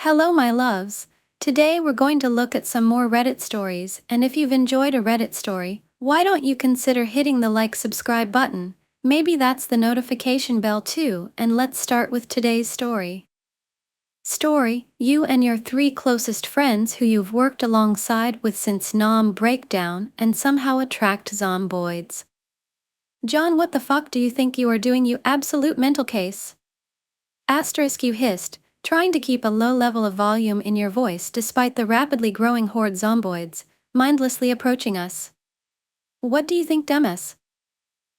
Hello, my loves. Today we're going to look at some more Reddit stories, and if you've enjoyed a Reddit story, why don't you consider hitting the subscribe button? Maybe that's the notification bell too, and let's start with today's story. You and your three closest friends who you've worked alongside with since Nom breakdown and somehow attract zomboids. John, what the fuck do you think you are doing, you absolute mental case? Asterisk, you hissed, trying to keep a low level of volume in your voice despite the rapidly growing horde zomboids, mindlessly approaching us. What do you think, dumbass?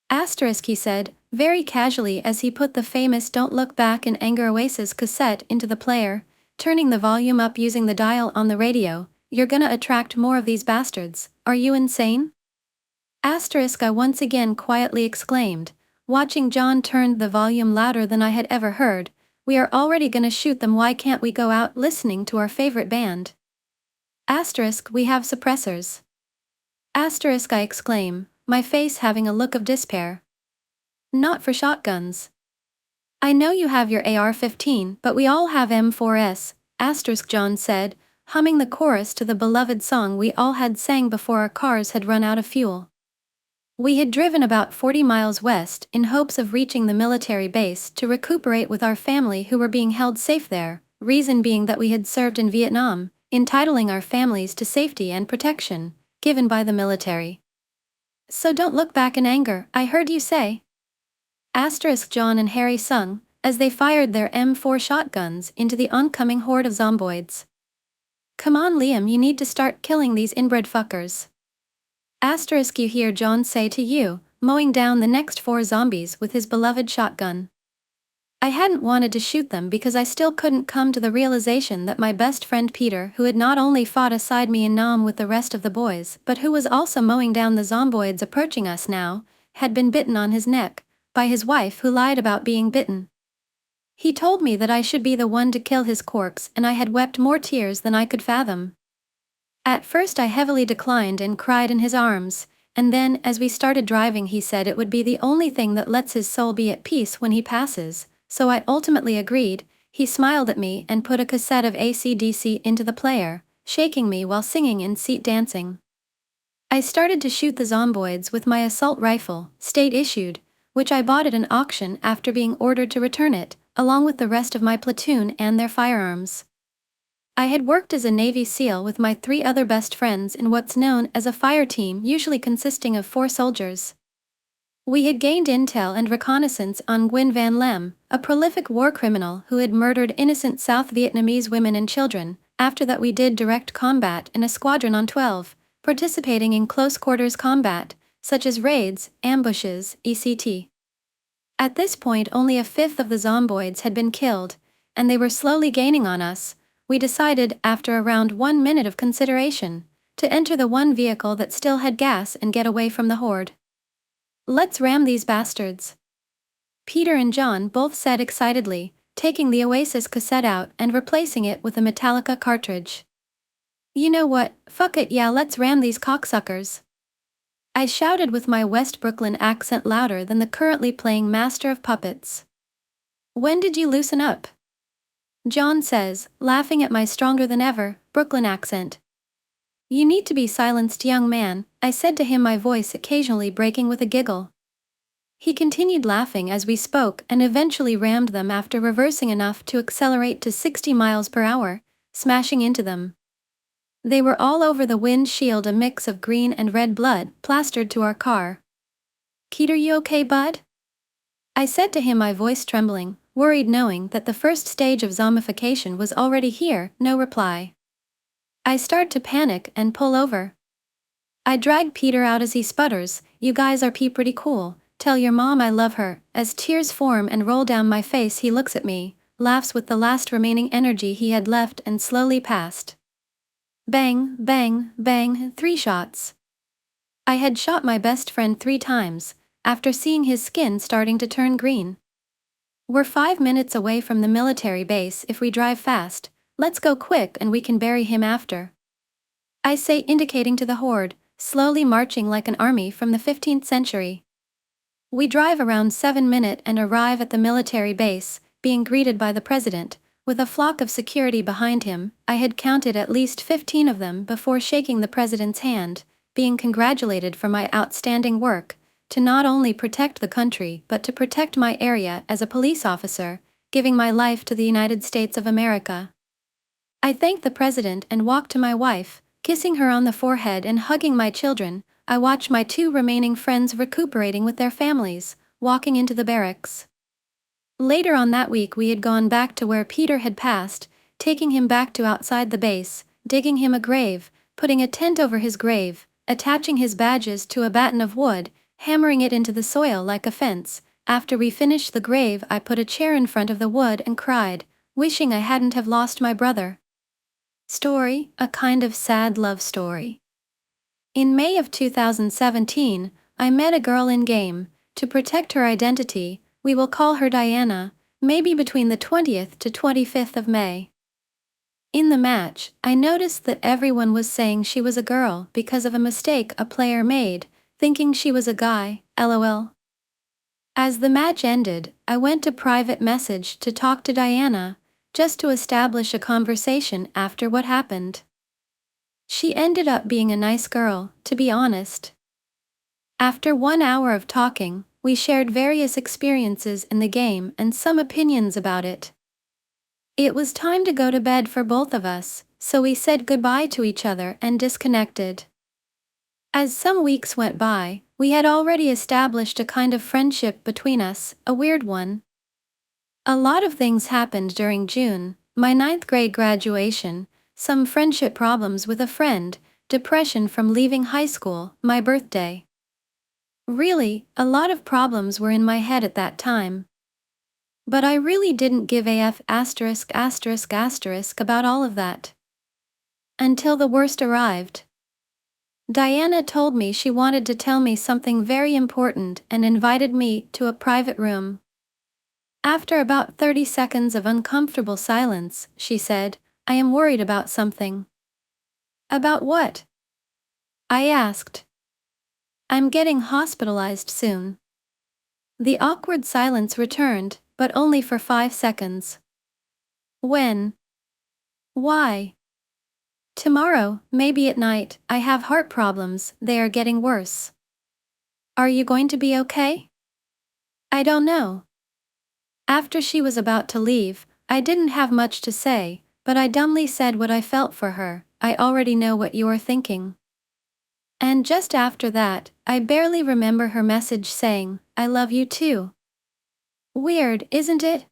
Asterisk, he said, very casually as he put the famous Don't Look Back in Anger Oasis cassette into the player, turning the volume up using the dial on the radio. You're gonna attract more of these bastards, are you insane? Asterisk, I once again quietly exclaimed, watching John turn the volume louder than I had ever heard. We are already gonna shoot them, why can't we go out listening to our favorite band? Asterisk, we have suppressors. Asterisk, I exclaim, my face having a look of despair. Not for shotguns. I know you have your AR-15, but we all have M4s, asterisk, John said, humming the chorus to the beloved song we all had sang before our cars had run out of fuel. We had driven about 40 miles west in hopes of reaching the military base to recuperate with our family who were being held safe there, reason being that we had served in Vietnam, entitling our families to safety and protection, given by the military. So don't look back in anger, I heard you say. Asterisk, John and Harry sung, as they fired their M4 shotguns into the oncoming horde of zomboids. Come on, Liam, you need to start killing these inbred fuckers. Asterisk, you hear John say to you, mowing down the next 4 zombies with his beloved shotgun. I hadn't wanted to shoot them because I still couldn't come to the realization that my best friend Peter, who had not only fought aside me in Nam with the rest of the boys, but who was also mowing down the zomboids approaching us now, had been bitten on his neck, by his wife who lied about being bitten. He told me that I should be the one to kill his corpse, and I had wept more tears than I could fathom. At first I heavily declined and cried in his arms, and then as we started driving he said it would be the only thing that lets his soul be at peace when he passes, so I ultimately agreed. He smiled at me and put a cassette of AC/DC into the player, shaking me while singing in seat dancing. I started to shoot the zomboids with my assault rifle, state issued, which I bought at an auction after being ordered to return it, along with the rest of my platoon and their firearms. I had worked as a Navy SEAL with my 3 other best friends in what's known as a fire team, usually consisting of 4 soldiers. We had gained intel and reconnaissance on Nguyen Van Lem, a prolific war criminal who had murdered innocent South Vietnamese women and children. After that we did direct combat in a squadron on 12, participating in close quarters combat, such as raids, ambushes, etc. At this point only a fifth of the zomboids had been killed, and they were slowly gaining on us. We decided, after around 1 minute of consideration, to enter the one vehicle that still had gas and get away from the horde. Let's ram these bastards. Peter and John both said excitedly, taking the Oasis cassette out and replacing it with a Metallica cartridge. You know what, fuck it, yeah, let's ram these cocksuckers. I shouted with my West Brooklyn accent louder than the currently playing Master of Puppets. When did you loosen up? John says, laughing at my stronger than ever Brooklyn accent. You need to be silenced, young man, I said to him, my voice occasionally breaking with a giggle. He continued laughing as we spoke and eventually rammed them after reversing enough to accelerate to 60 miles per hour, smashing into them. They were all over the windshield, a mix of green and red blood plastered to our car. Keter, you okay, bud? I said to him, my voice trembling, worried knowing that the first stage of zombification was already here. No reply. I start to panic and pull over. I drag Peter out as he sputters, you guys are pretty cool, tell your mom I love her. As tears form and roll down my face he looks at me, laughs with the last remaining energy he had left and slowly passed. Bang, bang, bang, 3 shots. I had shot my best friend 3 times, after seeing his skin starting to turn green. We're 5 minutes away from the military base if we drive fast, let's go quick and we can bury him after. I say, indicating to the horde, slowly marching like an army from the 15th century. We drive around 7 minutes and arrive at the military base, being greeted by the president, with a flock of security behind him. I had counted at least 15 of them before shaking the president's hand, being congratulated for my outstanding work, to not only protect the country but to protect my area as a police officer, giving my life to the United States of America. I thanked the president and walked to my wife, kissing her on the forehead and hugging my children. I watched my 2 remaining friends recuperating with their families, walking into the barracks. Later on that week we had gone back to where Peter had passed, taking him back to outside the base, digging him a grave, putting a tent over his grave, attaching his badges to a batten of wood, hammering it into the soil like a fence. After we finished the grave I put a chair in front of the wood and cried, wishing I hadn't have lost my brother. Story, a kind of sad love story. In May of 2017, I met a girl in-game. To protect her identity, we will call her Diana, maybe between the 20th to 25th of May. In the match, I noticed that everyone was saying she was a girl because of a mistake a player made, thinking she was a guy, lol. As the match ended, I went to private message to talk to Diana, just to establish a conversation after what happened. She ended up being a nice girl, to be honest. After 1 hour of talking, we shared various experiences in the game and some opinions about it. It was time to go to bed for both of us, so we said goodbye to each other and disconnected. As some weeks went by, we had already established a kind of friendship between us, a weird one. A lot of things happened during June, my 9th grade graduation, some friendship problems with a friend, depression from leaving high school, my birthday. Really, a lot of problems were in my head at that time. But I really didn't give a f*** about all of that. Until the worst arrived. Diana told me she wanted to tell me something very important and invited me to a private room. After about 30 seconds of uncomfortable silence, she said, I am worried about something. About what? I asked. I'm getting hospitalized soon. The awkward silence returned, but only for 5 seconds. When? Why? Tomorrow, maybe at night. I have heart problems, they are getting worse. Are you going to be okay? I don't know. After she was about to leave, I didn't have much to say, but I dumbly said what I felt for her. I already know what you are thinking. And just after that, I barely remember her message saying, I love you too. Weird, isn't it?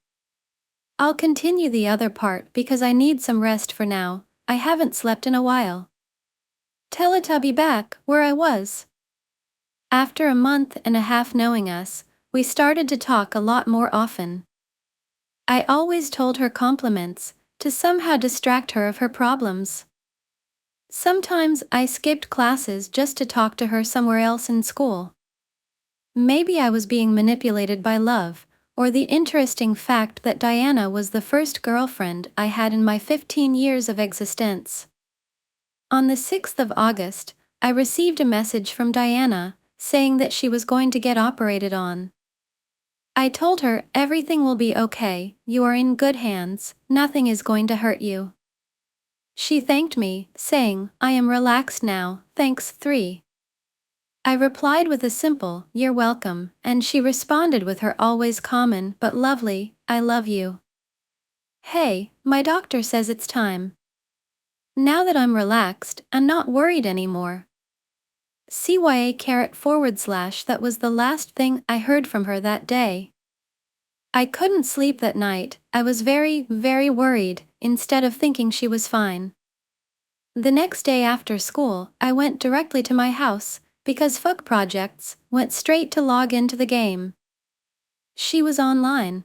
I'll continue the other part because I need some rest for now. I haven't slept in a while. Teletubby back where I was. After a month and a half knowing us, we started to talk a lot more often. I always told her compliments, to somehow distract her of her problems. Sometimes I skipped classes just to talk to her somewhere else in school. Maybe I was being manipulated by love, or the interesting fact that Diana was the first girlfriend I had in my 15 years of existence. On the 6th of August, I received a message from Diana, saying that she was going to get operated on. I told her, everything will be okay, you are in good hands, nothing is going to hurt you. She thanked me, saying, I am relaxed now, thanks. 3. I replied with a simple, you're welcome, and she responded with her always common but lovely, I love you. Hey, my doctor says it's time. Now that I'm relaxed, I'm not worried anymore. CYA:/. That was the last thing I heard from her that day. I couldn't sleep that night. I was very, very worried, instead of thinking she was fine. The next day after school, I went directly to my house, because fuck projects, went straight to log into the game. She was online.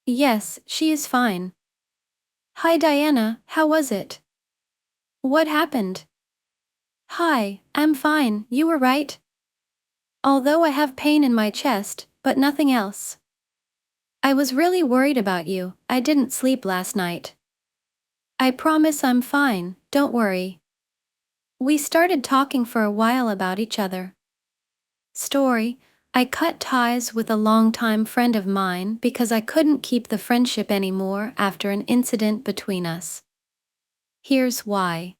Yes, she is fine. Hi Diana, how was it? What happened? Hi, I'm fine, you were right. Although I have pain in my chest, but nothing else. I was really worried about you, I didn't sleep last night. I promise I'm fine, don't worry. We started talking for a while about each other. Story, I cut ties with a longtime friend of mine because I couldn't keep the friendship anymore after an incident between us. Here's why.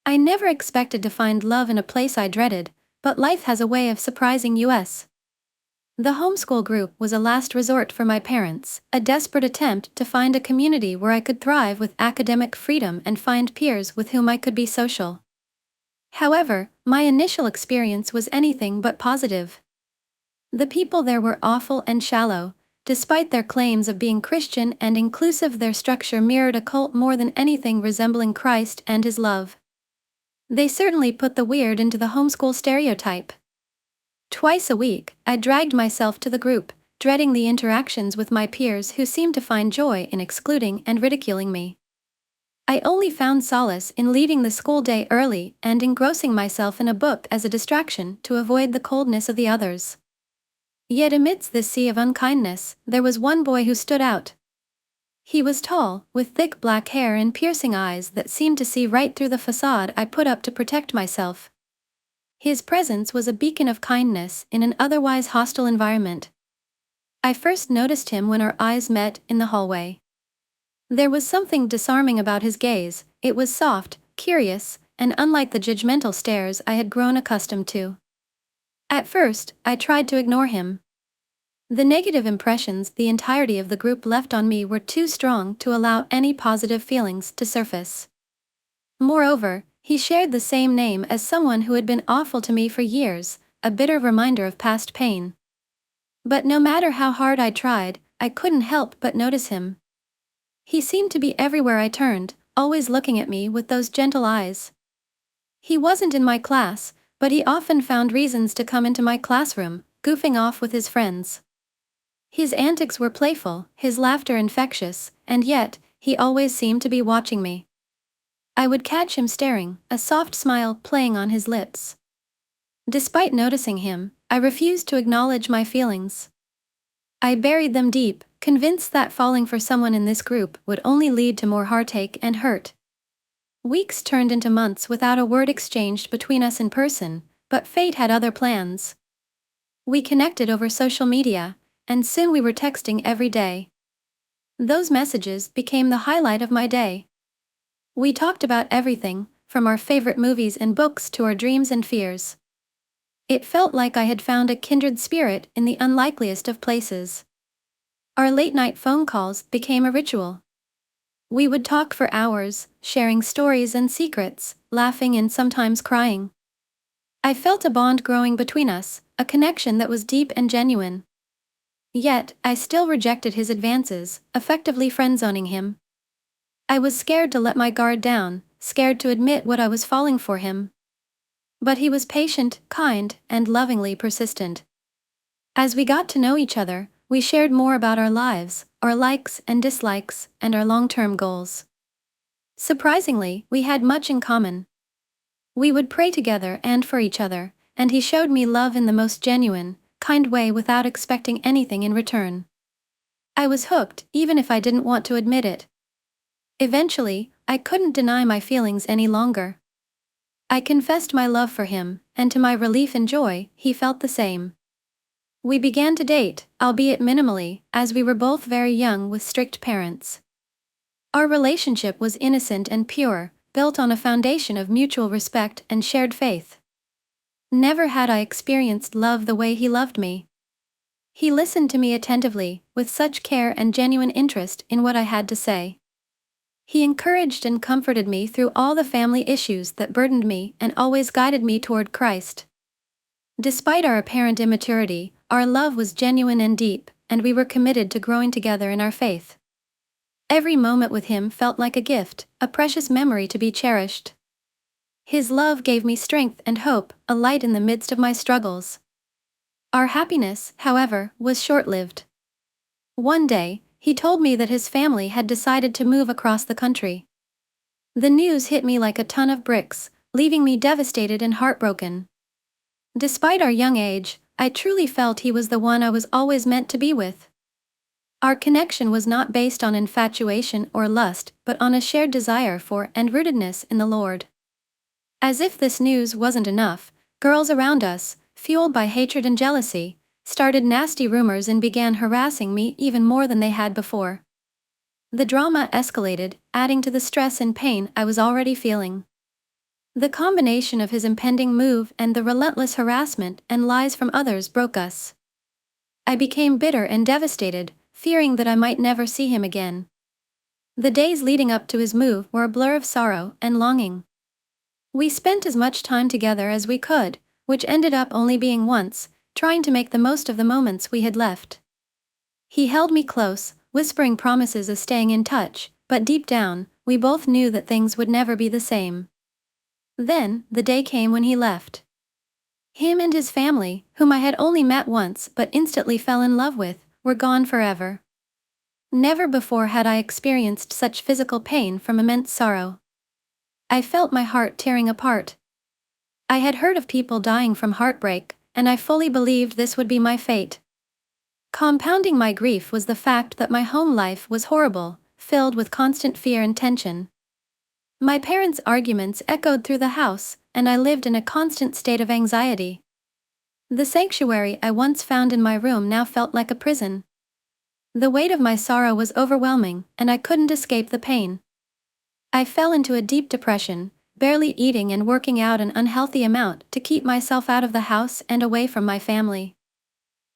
I never expected to find love in a place I dreaded, but life has a way of surprising us. The homeschool group was a last resort for my parents, a desperate attempt to find a community where I could thrive with academic freedom and find peers with whom I could be social. However, my initial experience was anything but positive. The people there were awful and shallow. Despite their claims of being Christian and inclusive, their structure mirrored a cult more than anything resembling Christ and His love. They certainly put the weird into the homeschool stereotype. Twice a week, I dragged myself to the group, dreading the interactions with my peers who seemed to find joy in excluding and ridiculing me. I only found solace in leaving the school day early and engrossing myself in a book as a distraction to avoid the coldness of the others. Yet amidst this sea of unkindness, there was one boy who stood out. He was tall, with thick black hair and piercing eyes that seemed to see right through the facade I put up to protect myself. His presence was a beacon of kindness in an otherwise hostile environment. I first noticed him when our eyes met in the hallway. There was something disarming about his gaze. It was soft, curious, and unlike the judgmental stares I had grown accustomed to. At first, I tried to ignore him. The negative impressions the entirety of the group left on me were too strong to allow any positive feelings to surface. Moreover, he shared the same name as someone who had been awful to me for years, a bitter reminder of past pain. But no matter how hard I tried, I couldn't help but notice him. He seemed to be everywhere I turned, always looking at me with those gentle eyes. He wasn't in my class, but he often found reasons to come into my classroom, goofing off with his friends. His antics were playful, his laughter infectious, and yet, he always seemed to be watching me. I would catch him staring, a soft smile playing on his lips. Despite noticing him, I refused to acknowledge my feelings. I buried them deep, convinced that falling for someone in this group would only lead to more heartache and hurt. Weeks turned into months without a word exchanged between us in person, but fate had other plans. We connected over social media, and soon we were texting every day. Those messages became the highlight of my day. We talked about everything, from our favorite movies and books to our dreams and fears. It felt like I had found a kindred spirit in the unlikeliest of places. Our late-night phone calls became a ritual. We would talk for hours, sharing stories and secrets, laughing and sometimes crying. I felt a bond growing between us, a connection that was deep and genuine. Yet, I still rejected his advances, effectively friend-zoning him. I was scared to let my guard down, scared to admit what I was falling for him. But he was patient, kind, and lovingly persistent. As we got to know each other, we shared more about our lives, our likes and dislikes, and our long-term goals. Surprisingly, we had much in common. We would pray together and for each other, and he showed me love in the most genuine, kind way without expecting anything in return. I was hooked, even if I didn't want to admit it. Eventually, I couldn't deny my feelings any longer. I confessed my love for him, and to my relief and joy, he felt the same. We began to date, albeit minimally, as we were both very young with strict parents. Our relationship was innocent and pure, built on a foundation of mutual respect and shared faith. Never had I experienced love the way he loved me. He listened to me attentively, with such care and genuine interest in what I had to say. He encouraged and comforted me through all the family issues that burdened me and always guided me toward Christ. Despite our apparent immaturity, our love was genuine and deep, and we were committed to growing together in our faith. Every moment with him felt like a gift, a precious memory to be cherished. His love gave me strength and hope, a light in the midst of my struggles. Our happiness, however, was short-lived. One day, he told me that his family had decided to move across the country. The news hit me like a ton of bricks, leaving me devastated and heartbroken. Despite our young age, I truly felt he was the one I was always meant to be with. Our connection was not based on infatuation or lust, but on a shared desire for and rootedness in the Lord. As if this news wasn't enough, girls around us, fueled by hatred and jealousy, started nasty rumors and began harassing me even more than they had before. The drama escalated, adding to the stress and pain I was already feeling. The combination of his impending move and the relentless harassment and lies from others broke us. I became bitter and devastated, fearing that I might never see him again. The days leading up to his move were a blur of sorrow and longing. We spent as much time together as we could, which ended up only being once, trying to make the most of the moments we had left. He held me close, whispering promises of staying in touch, but deep down, we both knew that things would never be the same. Then, the day came when he left. Him and his family, whom I had only met once but instantly fell in love with, were gone forever. Never before had I experienced such physical pain from immense sorrow. I felt my heart tearing apart. I had heard of people dying from heartbreak, and I fully believed this would be my fate. Compounding my grief was the fact that my home life was horrible, filled with constant fear and tension. My parents' arguments echoed through the house, and I lived in a constant state of anxiety. The sanctuary I once found in my room now felt like a prison. The weight of my sorrow was overwhelming, and I couldn't escape the pain. I fell into a deep depression, barely eating and working out an unhealthy amount to keep myself out of the house and away from my family.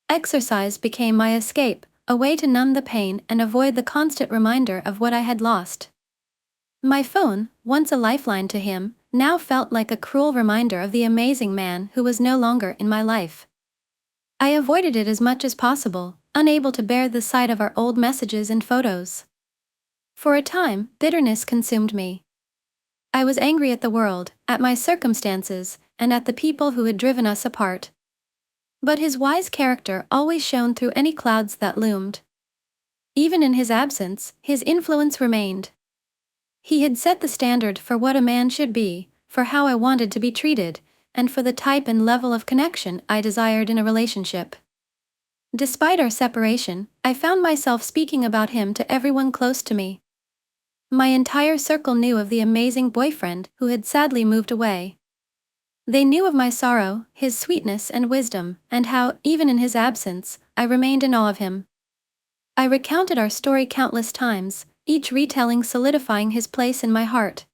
Exercise became my escape, a way to numb the pain and avoid the constant reminder of what I had lost. My phone, once a lifeline to him, now felt like a cruel reminder of the amazing man who was no longer in my life. I avoided it as much as possible, unable to bear the sight of our old messages and photos. For a time, bitterness consumed me. I was angry at the world, at my circumstances, and at the people who had driven us apart. But his wise character always shone through any clouds that loomed. Even in his absence, his influence remained. He had set the standard for what a man should be, for how I wanted to be treated, and for the type and level of connection I desired in a relationship. Despite our separation, I found myself speaking about him to everyone close to me. My entire circle knew of the amazing boyfriend who had sadly moved away. They knew of my sorrow, his sweetness and wisdom, and how, even in his absence, I remained in awe of him. I recounted our story countless times, each retelling solidifying his place in my heart.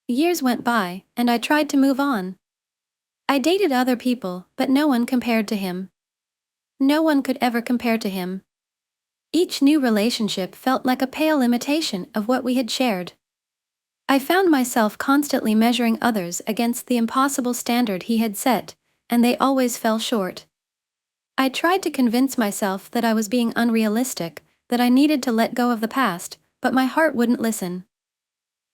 Years went by, and I tried to move on. I dated other people, but no one compared to him. No one could ever compare to him. Each new relationship felt like a pale imitation of what we had shared. I found myself constantly measuring others against the impossible standard he had set, and they always fell short. I tried to convince myself that I was being unrealistic, that I needed to let go of the past, but my heart wouldn't listen.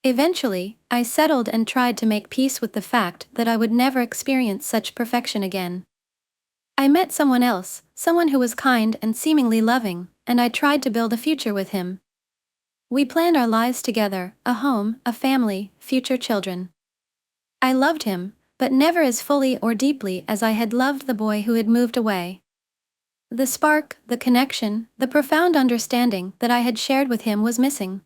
Eventually, I settled and tried to make peace with the fact that I would never experience such perfection again. I met someone else, someone who was kind and seemingly loving, and I tried to build a future with him. We planned our lives together, a home, a family, future children. I loved him, but never as fully or deeply as I had loved the boy who had moved away. The spark, the connection, the profound understanding that I had shared with him was missing.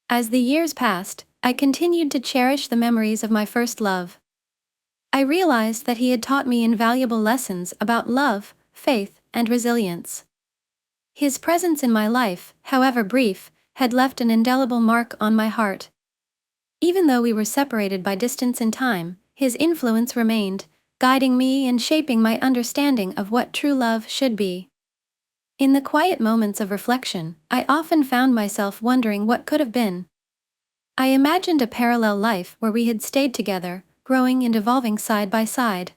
As the years passed, I continued to cherish the memories of my first love. I realized that he had taught me invaluable lessons about love, faith, and resilience. His presence in my life, however brief, had left an indelible mark on my heart. Even though we were separated by distance and time, his influence remained, guiding me and shaping my understanding of what true love should be. In the quiet moments of reflection, I often found myself wondering what could have been. I imagined a parallel life where we had stayed together, growing and evolving side by side.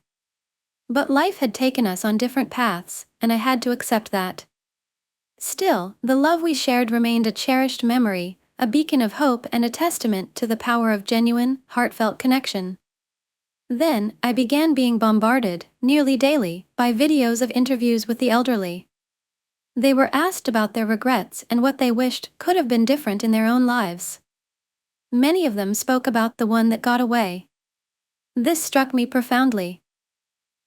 But life had taken us on different paths, and I had to accept that. Still, the love we shared remained a cherished memory, a beacon of hope and a testament to the power of genuine, heartfelt connection. Then, I began being bombarded, nearly daily, by videos of interviews with the elderly. They were asked about their regrets and what they wished could have been different in their own lives. Many of them spoke about the one that got away. This struck me profoundly.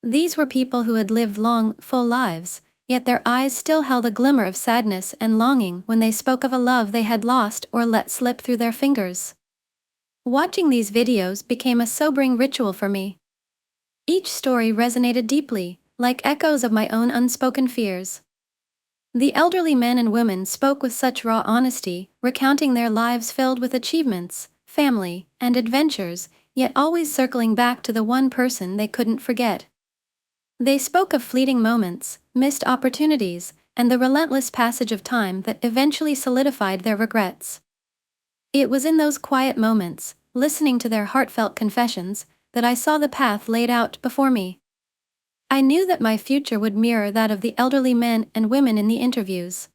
These were people who had lived long, full lives, yet their eyes still held a glimmer of sadness and longing when they spoke of a love they had lost or let slip through their fingers. Watching these videos became a sobering ritual for me. Each story resonated deeply, like echoes of my own unspoken fears. The elderly men and women spoke with such raw honesty, recounting their lives filled with achievements, family, and adventures, yet always circling back to the one person they couldn't forget. They spoke of fleeting moments, missed opportunities, and the relentless passage of time that eventually solidified their regrets. It was in those quiet moments, listening to their heartfelt confessions, that I saw the path laid out before me. I knew that my future would mirror that of the elderly men and women in the interviews.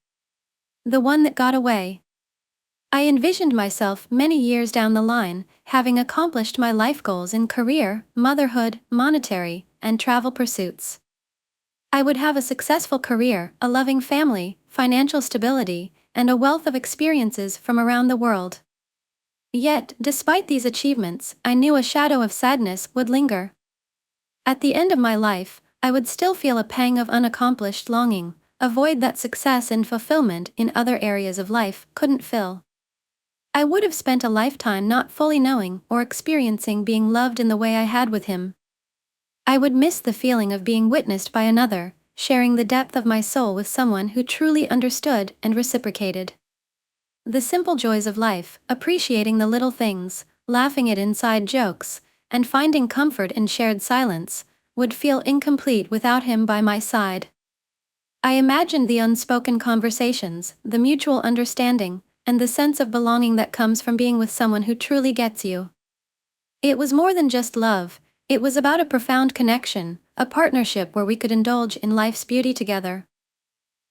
The one that got away. I envisioned myself many years down the line, having accomplished my life goals in career, motherhood, monetary, and travel pursuits. I would have a successful career, a loving family, financial stability, and a wealth of experiences from around the world. Yet, despite these achievements, I knew a shadow of sadness would linger. At the end of my life, I would still feel a pang of unaccomplished longing, a void that success and fulfillment in other areas of life couldn't fill. I would have spent a lifetime not fully knowing or experiencing being loved in the way I had with him. I would miss the feeling of being witnessed by another, sharing the depth of my soul with someone who truly understood and reciprocated. The simple joys of life, appreciating the little things, laughing at inside jokes, and finding comfort in shared silence, would feel incomplete without him by my side. I imagined the unspoken conversations, the mutual understanding, and the sense of belonging that comes from being with someone who truly gets you. It was more than just love, it was about a profound connection, a partnership where we could indulge in life's beauty together.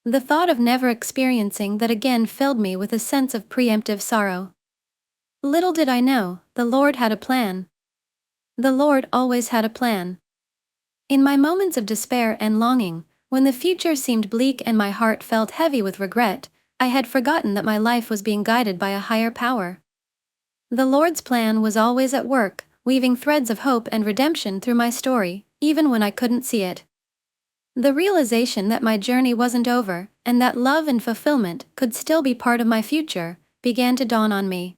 The thought of never experiencing that again filled me with a sense of preemptive sorrow. Little did I know, the Lord had a plan. The Lord always had a plan. In my moments of despair and longing, when the future seemed bleak and my heart felt heavy with regret, I had forgotten that my life was being guided by a higher power. The Lord's plan was always at work, weaving threads of hope and redemption through my story, even when I couldn't see it. The realization that my journey wasn't over, and that love and fulfillment could still be part of my future, began to dawn on me.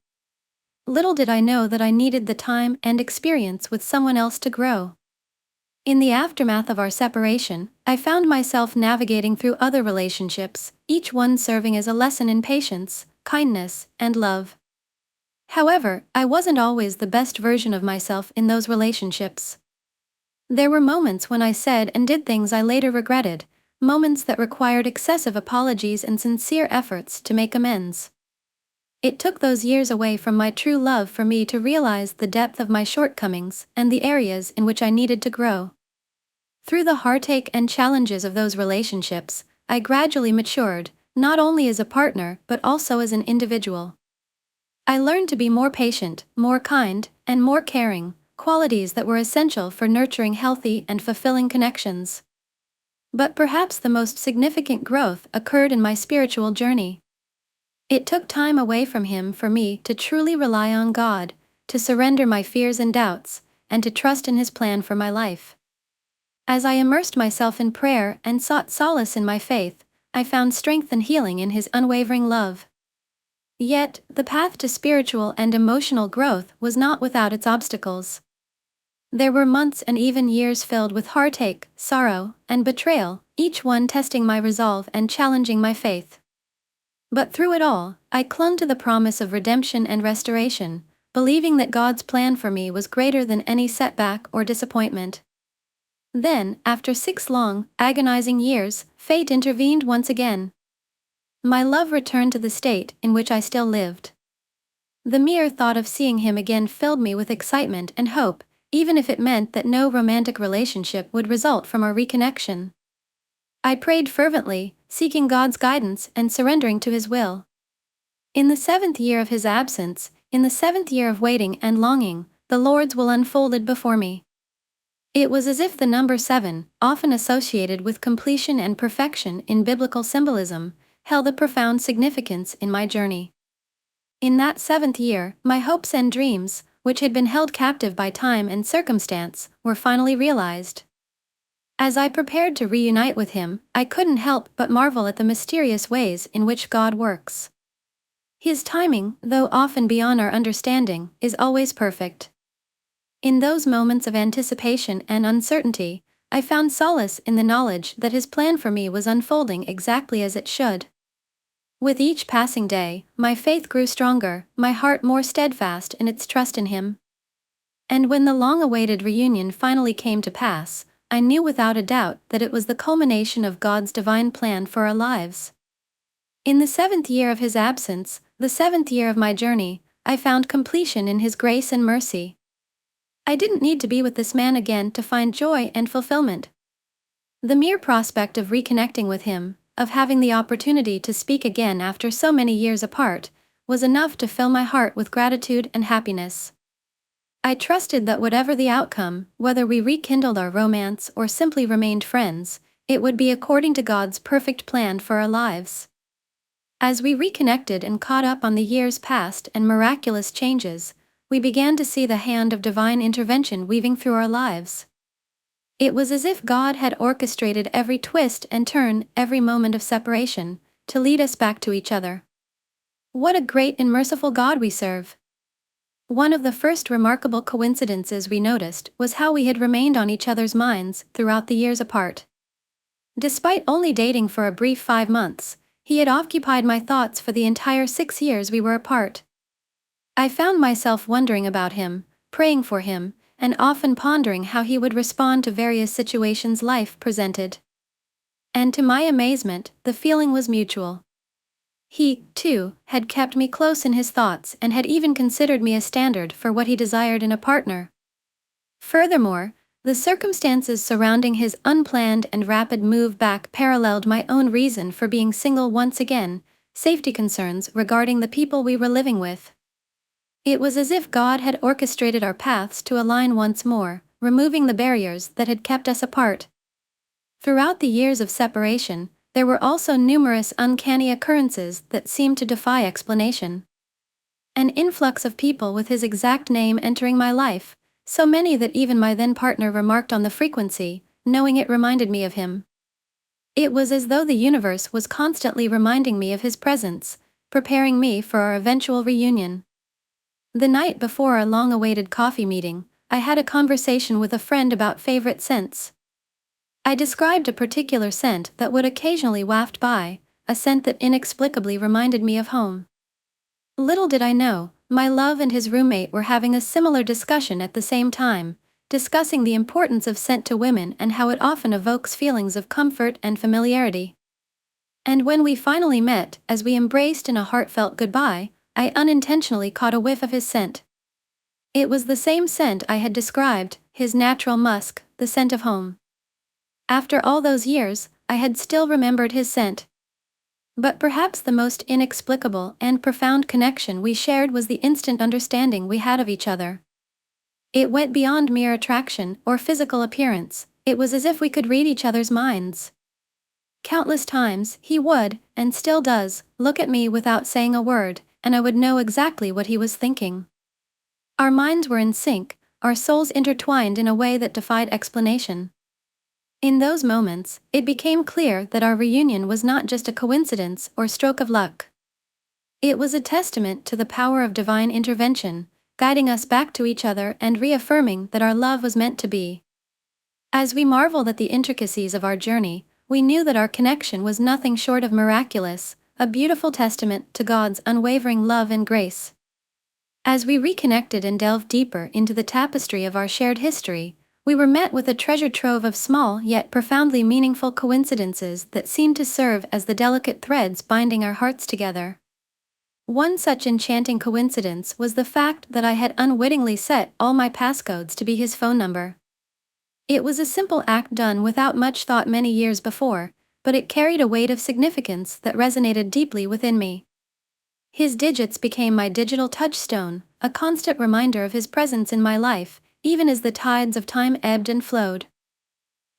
Little did I know that I needed the time and experience with someone else to grow. In the aftermath of our separation, I found myself navigating through other relationships, each one serving as a lesson in patience, kindness, and love. However, I wasn't always the best version of myself in those relationships. There were moments when I said and did things I later regretted, moments that required excessive apologies and sincere efforts to make amends. It took those years away from my true love for me to realize the depth of my shortcomings and the areas in which I needed to grow. Through the heartache and challenges of those relationships, I gradually matured, not only as a partner but also as an individual. I learned to be more patient, more kind, and more caring, qualities that were essential for nurturing healthy and fulfilling connections. But perhaps the most significant growth occurred in my spiritual journey. It took time away from him for me to truly rely on God, to surrender my fears and doubts, and to trust in his plan for my life. As I immersed myself in prayer and sought solace in my faith, I found strength and healing in his unwavering love. Yet, the path to spiritual and emotional growth was not without its obstacles. There were months and even years filled with heartache, sorrow, and betrayal, each one testing my resolve and challenging my faith. But through it all, I clung to the promise of redemption and restoration, believing that God's plan for me was greater than any setback or disappointment. Then, after 6 long, agonizing years, fate intervened once again. My love returned to the state in which I still lived. The mere thought of seeing him again filled me with excitement and hope, even if it meant that no romantic relationship would result from our reconnection. I prayed fervently, seeking God's guidance and surrendering to his will. In the 7th year of his absence, in the 7th year of waiting and longing, the Lord's will unfolded before me. It was as if the number 7, often associated with completion and perfection in biblical symbolism, held a profound significance in my journey. In that 7th year, my hopes and dreams, which had been held captive by time and circumstance, were finally realized. As I prepared to reunite with him, I couldn't help but marvel at the mysterious ways in which God works. His timing, though often beyond our understanding, is always perfect. In those moments of anticipation and uncertainty, I found solace in the knowledge that His plan for me was unfolding exactly as it should. With each passing day, my faith grew stronger, my heart more steadfast in its trust in Him. And when the long-awaited reunion finally came to pass, I knew without a doubt that it was the culmination of God's divine plan for our lives. In the 7th year of His absence, the 7th year of my journey, I found completion in His grace and mercy. I didn't need to be with this man again to find joy and fulfillment. The mere prospect of reconnecting with him, of having the opportunity to speak again after so many years apart, was enough to fill my heart with gratitude and happiness. I trusted that whatever the outcome, whether we rekindled our romance or simply remained friends, it would be according to God's perfect plan for our lives. As we reconnected and caught up on the years past and miraculous changes, we began to see the hand of divine intervention weaving through our lives. It was as if God had orchestrated every twist and turn, every moment of separation, to lead us back to each other. What a great and merciful God we serve! One of the first remarkable coincidences we noticed was how we had remained on each other's minds throughout the years apart. Despite only dating for a brief 5 months, He had occupied my thoughts for the entire 6 years we were apart. I found myself wondering about him, praying for him, and often pondering how he would respond to various situations life presented. And to my amazement, the feeling was mutual. He, too, had kept me close in his thoughts and had even considered me a standard for what he desired in a partner. Furthermore, the circumstances surrounding his unplanned and rapid move back paralleled my own reason for being single once again, safety concerns regarding the people we were living with. It was as if God had orchestrated our paths to align once more, removing the barriers that had kept us apart. Throughout the years of separation, there were also numerous uncanny occurrences that seemed to defy explanation. An influx of people with his exact name entering my life, so many that even my then-partner remarked on the frequency, knowing it reminded me of him. It was as though the universe was constantly reminding me of his presence, preparing me for our eventual reunion. The night before our long-awaited coffee meeting, I had a conversation with a friend about favorite scents. I described a particular scent that would occasionally waft by, a scent that inexplicably reminded me of home. Little did I know, my love and his roommate were having a similar discussion at the same time, discussing the importance of scent to women and how it often evokes feelings of comfort and familiarity. And when we finally met, as we embraced in a heartfelt goodbye, I unintentionally caught a whiff of his scent. It was the same scent I had described, his natural musk, the scent of home. After all those years, I had still remembered his scent. But perhaps the most inexplicable and profound connection we shared was the instant understanding we had of each other. It went beyond mere attraction or physical appearance, it was as if we could read each other's minds. Countless times, he would, and still does, look at me without saying a word, and I would know exactly what he was thinking. Our minds were in sync, our souls intertwined in a way that defied explanation. In those moments, it became clear that our reunion was not just a coincidence or stroke of luck. It was a testament to the power of divine intervention, guiding us back to each other and reaffirming that our love was meant to be. As we marveled at the intricacies of our journey, we knew that our connection was nothing short of miraculous, a beautiful testament to God's unwavering love and grace. As we reconnected and delved deeper into the tapestry of our shared history, we were met with a treasure trove of small yet profoundly meaningful coincidences that seemed to serve as the delicate threads binding our hearts together. One such enchanting coincidence was the fact that I had unwittingly set all my passcodes to be his phone number. It was a simple act done without much thought many years before, but it carried a weight of significance that resonated deeply within me. His digits became my digital touchstone, a constant reminder of his presence in my life, even as the tides of time ebbed and flowed.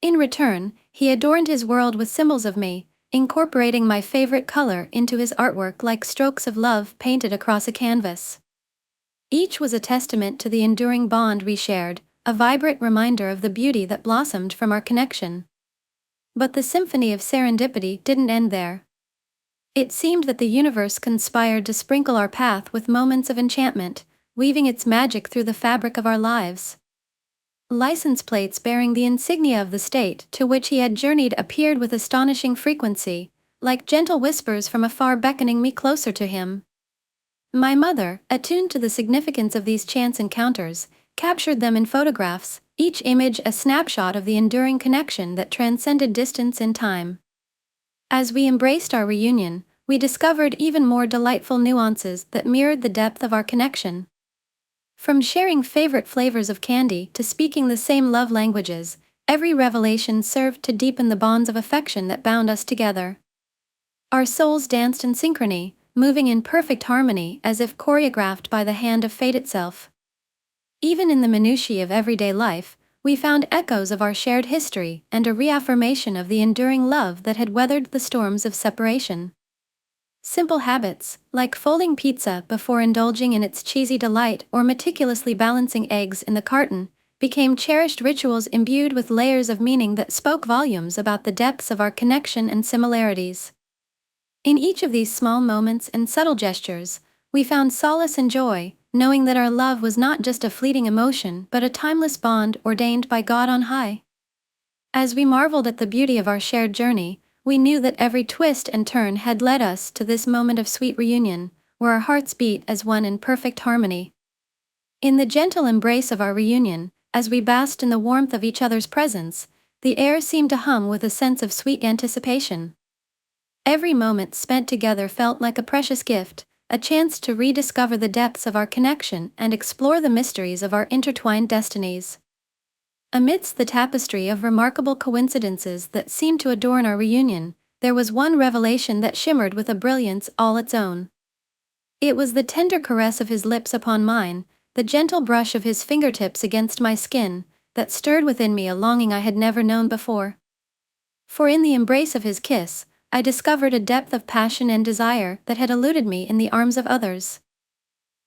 In return, he adorned his world with symbols of me, incorporating my favorite color into his artwork like strokes of love painted across a canvas. Each was a testament to the enduring bond we shared, a vibrant reminder of the beauty that blossomed from our connection. But the symphony of serendipity didn't end there. It seemed that the universe conspired to sprinkle our path with moments of enchantment, weaving its magic through the fabric of our lives. license plates bearing the insignia of the state to which he had journeyed appeared with astonishing frequency, like gentle whispers from afar beckoning me closer to him. My mother, attuned to the significance of these chance encounters, captured them in photographs, each image a snapshot of the enduring connection that transcended distance and time. As we embraced our reunion, we discovered even more delightful nuances that mirrored the depth of our connection. From sharing favorite flavors of candy to speaking the same love languages, every revelation served to deepen the bonds of affection that bound us together. Our souls danced in synchrony, moving in perfect harmony as if choreographed by the hand of fate itself. Even in the minutiae of everyday life, we found echoes of our shared history and a reaffirmation of the enduring love that had weathered the storms of separation. Simple habits, like folding pizza before indulging in its cheesy delight or meticulously balancing eggs in the carton, became cherished rituals imbued with layers of meaning that spoke volumes about the depths of our connection and similarities. In each of these small moments and subtle gestures, we found solace and joy, knowing that our love was not just a fleeting emotion but a timeless bond ordained by God on high. As we marveled at the beauty of our shared journey, we knew that every twist and turn had led us to this moment of sweet reunion, where our hearts beat as one in perfect harmony. In the gentle embrace of our reunion, as we basked in the warmth of each other's presence, the air seemed to hum with a sense of sweet anticipation. Every moment spent together felt like a precious gift, a chance to rediscover the depths of our connection and explore the mysteries of our intertwined destinies. Amidst the tapestry of remarkable coincidences that seemed to adorn our reunion, there was one revelation that shimmered with a brilliance all its own. It was the tender caress of his lips upon mine, the gentle brush of his fingertips against my skin, that stirred within me a longing I had never known before. For in the embrace of his kiss, I discovered a depth of passion and desire that had eluded me in the arms of others.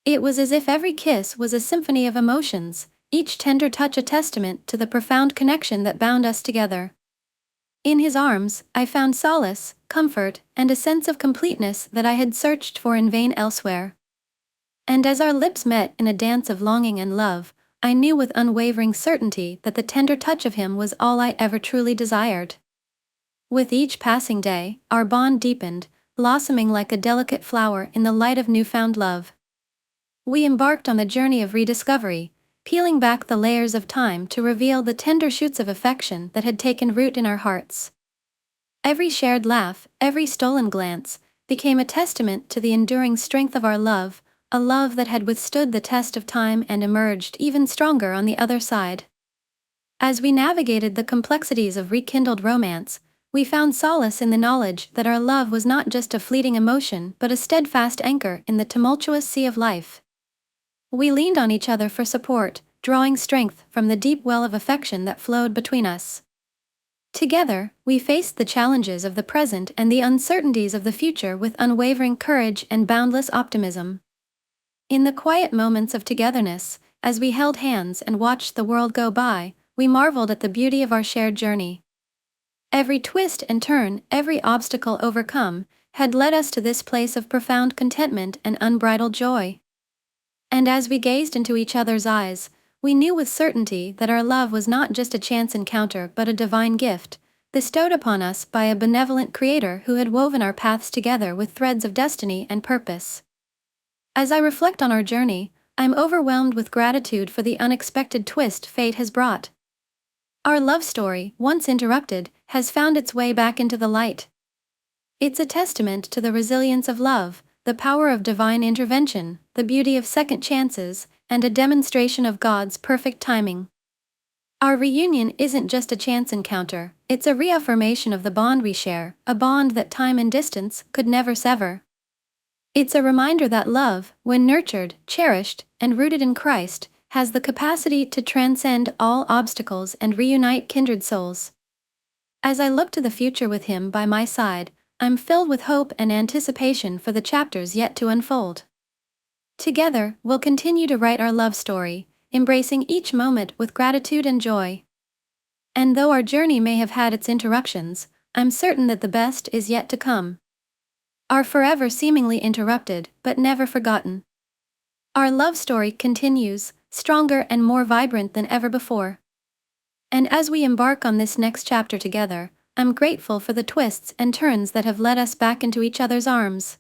It was as if every kiss was a symphony of emotions, each tender touch a testament to the profound connection that bound us together. In his arms, I found solace, comfort, and a sense of completeness that I had searched for in vain elsewhere. And as our lips met in a dance of longing and love, I knew with unwavering certainty that the tender touch of him was all I ever truly desired. With each passing day, our bond deepened, blossoming like a delicate flower in the light of newfound love. We embarked on the journey of rediscovery, peeling back the layers of time to reveal the tender shoots of affection that had taken root in our hearts. Every shared laugh, every stolen glance, became a testament to the enduring strength of our love, a love that had withstood the test of time and emerged even stronger on the other side. As we navigated the complexities of rekindled romance, we found solace in the knowledge that our love was not just a fleeting emotion but a steadfast anchor in the tumultuous sea of life. We leaned on each other for support, drawing strength from the deep well of affection that flowed between us. Together, we faced the challenges of the present and the uncertainties of the future with unwavering courage and boundless optimism. In the quiet moments of togetherness, as we held hands and watched the world go by, we marveled at the beauty of our shared journey. Every twist and turn, every obstacle overcome, had led us to this place of profound contentment and unbridled joy. And as we gazed into each other's eyes, we knew with certainty that our love was not just a chance encounter but a divine gift, bestowed upon us by a benevolent Creator who had woven our paths together with threads of destiny and purpose. As I reflect on our journey, I'm overwhelmed with gratitude for the unexpected twist fate has brought. Our love story, once interrupted, has found its way back into the light. It's a testament to the resilience of love, the power of divine intervention, the beauty of second chances, and a demonstration of God's perfect timing. Our reunion isn't just a chance encounter, it's a reaffirmation of the bond we share, a bond that time and distance could never sever. It's a reminder that love, when nurtured, cherished, and rooted in Christ, has the capacity to transcend all obstacles and reunite kindred souls. As I look to the future with him by my side, I'm filled with hope and anticipation for the chapters yet to unfold. Together, we'll continue to write our love story, embracing each moment with gratitude and joy. And though our journey may have had its interruptions, I'm certain that the best is yet to come. Our forever seemingly interrupted, but never forgotten. Our love story continues, stronger and more vibrant than ever before. And as we embark on this next chapter together, I'm grateful for the twists and turns that have led us back into each other's arms.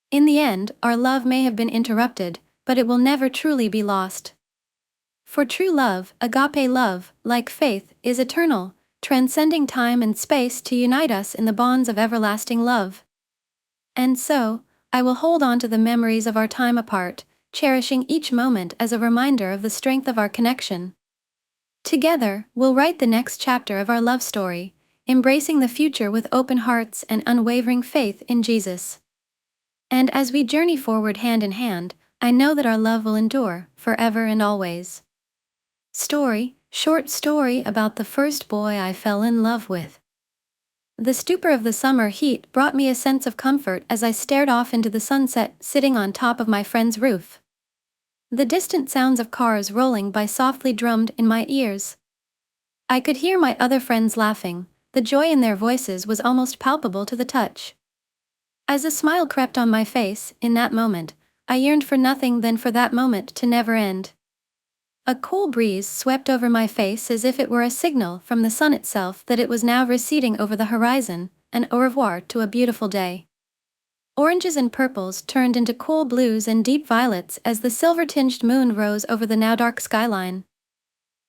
In the end, our love may have been interrupted, but it will never truly be lost. For true love, agape love, like faith, is eternal, transcending time and space to unite us in the bonds of everlasting love. And so, I will hold on to the memories of our time apart, cherishing each moment as a reminder of the strength of our connection. Together, we'll write the next chapter of our love story, embracing the future with open hearts and unwavering faith in Jesus. And as we journey forward hand in hand, I know that our love will endure, forever and always. Short story about the first boy I fell in love with. The stupor of the summer heat brought me a sense of comfort as I stared off into the sunset, sitting on top of my friend's roof. The distant sounds of cars rolling by softly drummed in my ears. I could hear my other friends laughing, the joy in their voices was almost palpable to the touch. As a smile crept on my face, in that moment, I yearned for nothing than for that moment to never end. A cool breeze swept over my face as if it were a signal from the sun itself that it was now receding over the horizon, an au revoir to a beautiful day. Oranges and purples turned into cool blues and deep violets as the silver-tinged moon rose over the now dark skyline.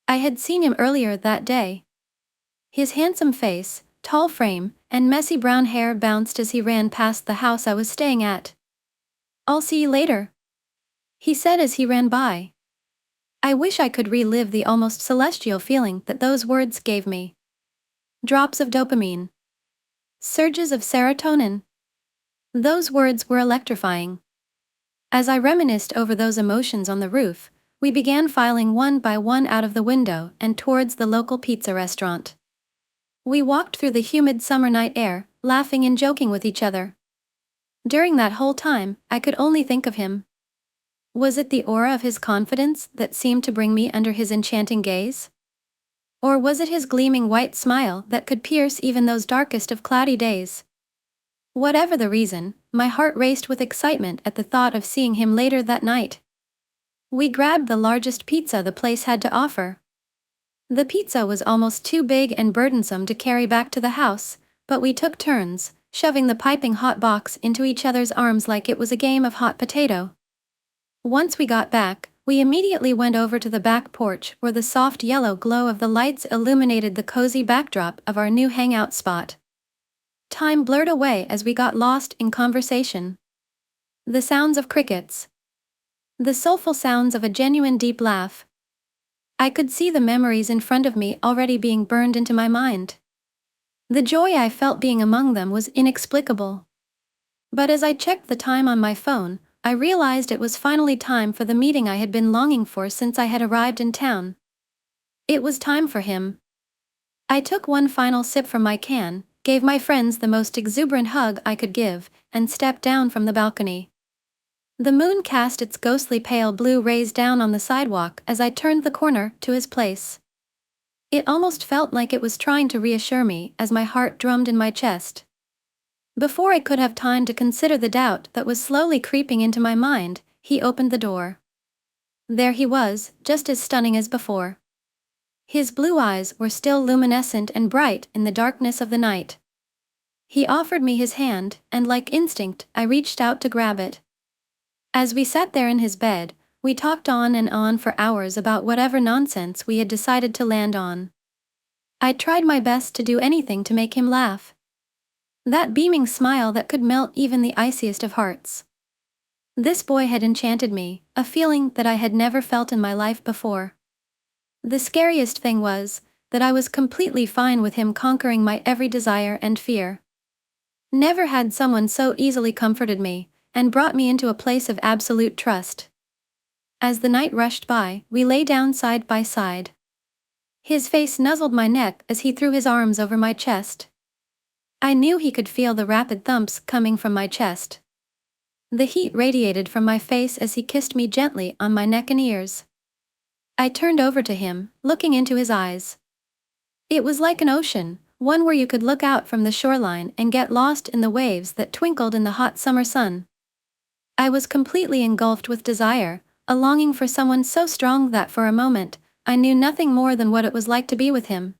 I had seen him earlier that day. His handsome face, tall frame, and messy brown hair bounced as he ran past the house I was staying at. "I'll see you later," he said as he ran by. I wish I could relive the almost celestial feeling that those words gave me. Drops of dopamine. Surges of serotonin. Those words were electrifying. As I reminisced over those emotions on the roof, we began filing one by one out of the window and towards the local pizza restaurant. We walked through the humid summer night air, laughing and joking with each other. During that whole time, I could only think of him. Was it the aura of his confidence that seemed to bring me under his enchanting gaze? Or was it his gleaming white smile that could pierce even those darkest of cloudy days? Whatever the reason, my heart raced with excitement at the thought of seeing him later that night. We grabbed the largest pizza the place had to offer. The pizza was almost too big and burdensome to carry back to the house, but we took turns, shoving the piping hot box into each other's arms like it was a game of hot potato. Once we got back, we immediately went over to the back porch where the soft yellow glow of the lights illuminated the cozy backdrop of our new hangout spot. Time blurred away as we got lost in conversation. The sounds of crickets. The soulful sounds of a genuine deep laugh. I could see the memories in front of me already being burned into my mind. The joy I felt being among them was inexplicable. But as I checked the time on my phone, I realized it was finally time for the meeting I had been longing for since I had arrived in town. It was time for him. I took one final sip from my can, gave my friends the most exuberant hug I could give, and stepped down from the balcony. The moon cast its ghostly pale blue rays down on the sidewalk as I turned the corner to his place. It almost felt like it was trying to reassure me as my heart drummed in my chest. Before I could have time to consider the doubt that was slowly creeping into my mind, he opened the door. There he was, just as stunning as before. His blue eyes were still luminescent and bright in the darkness of the night. He offered me his hand, and like instinct, I reached out to grab it. As we sat there in his bed, we talked on and on for hours about whatever nonsense we had decided to land on. I tried my best to do anything to make him laugh. That beaming smile that could melt even the iciest of hearts. This boy had enchanted me, a feeling that I had never felt in my life before. The scariest thing was that I was completely fine with him conquering my every desire and fear. Never had someone so easily comforted me, and brought me into a place of absolute trust. As the night rushed by, we lay down side by side. His face nuzzled my neck as he threw his arms over my chest. I knew he could feel the rapid thumps coming from my chest. The heat radiated from my face as he kissed me gently on my neck and ears. I turned over to him, looking into his eyes. It was like an ocean, one where you could look out from the shoreline and get lost in the waves that twinkled in the hot summer sun. I was completely engulfed with desire, a longing for someone so strong that for a moment, I knew nothing more than what it was like to be with him.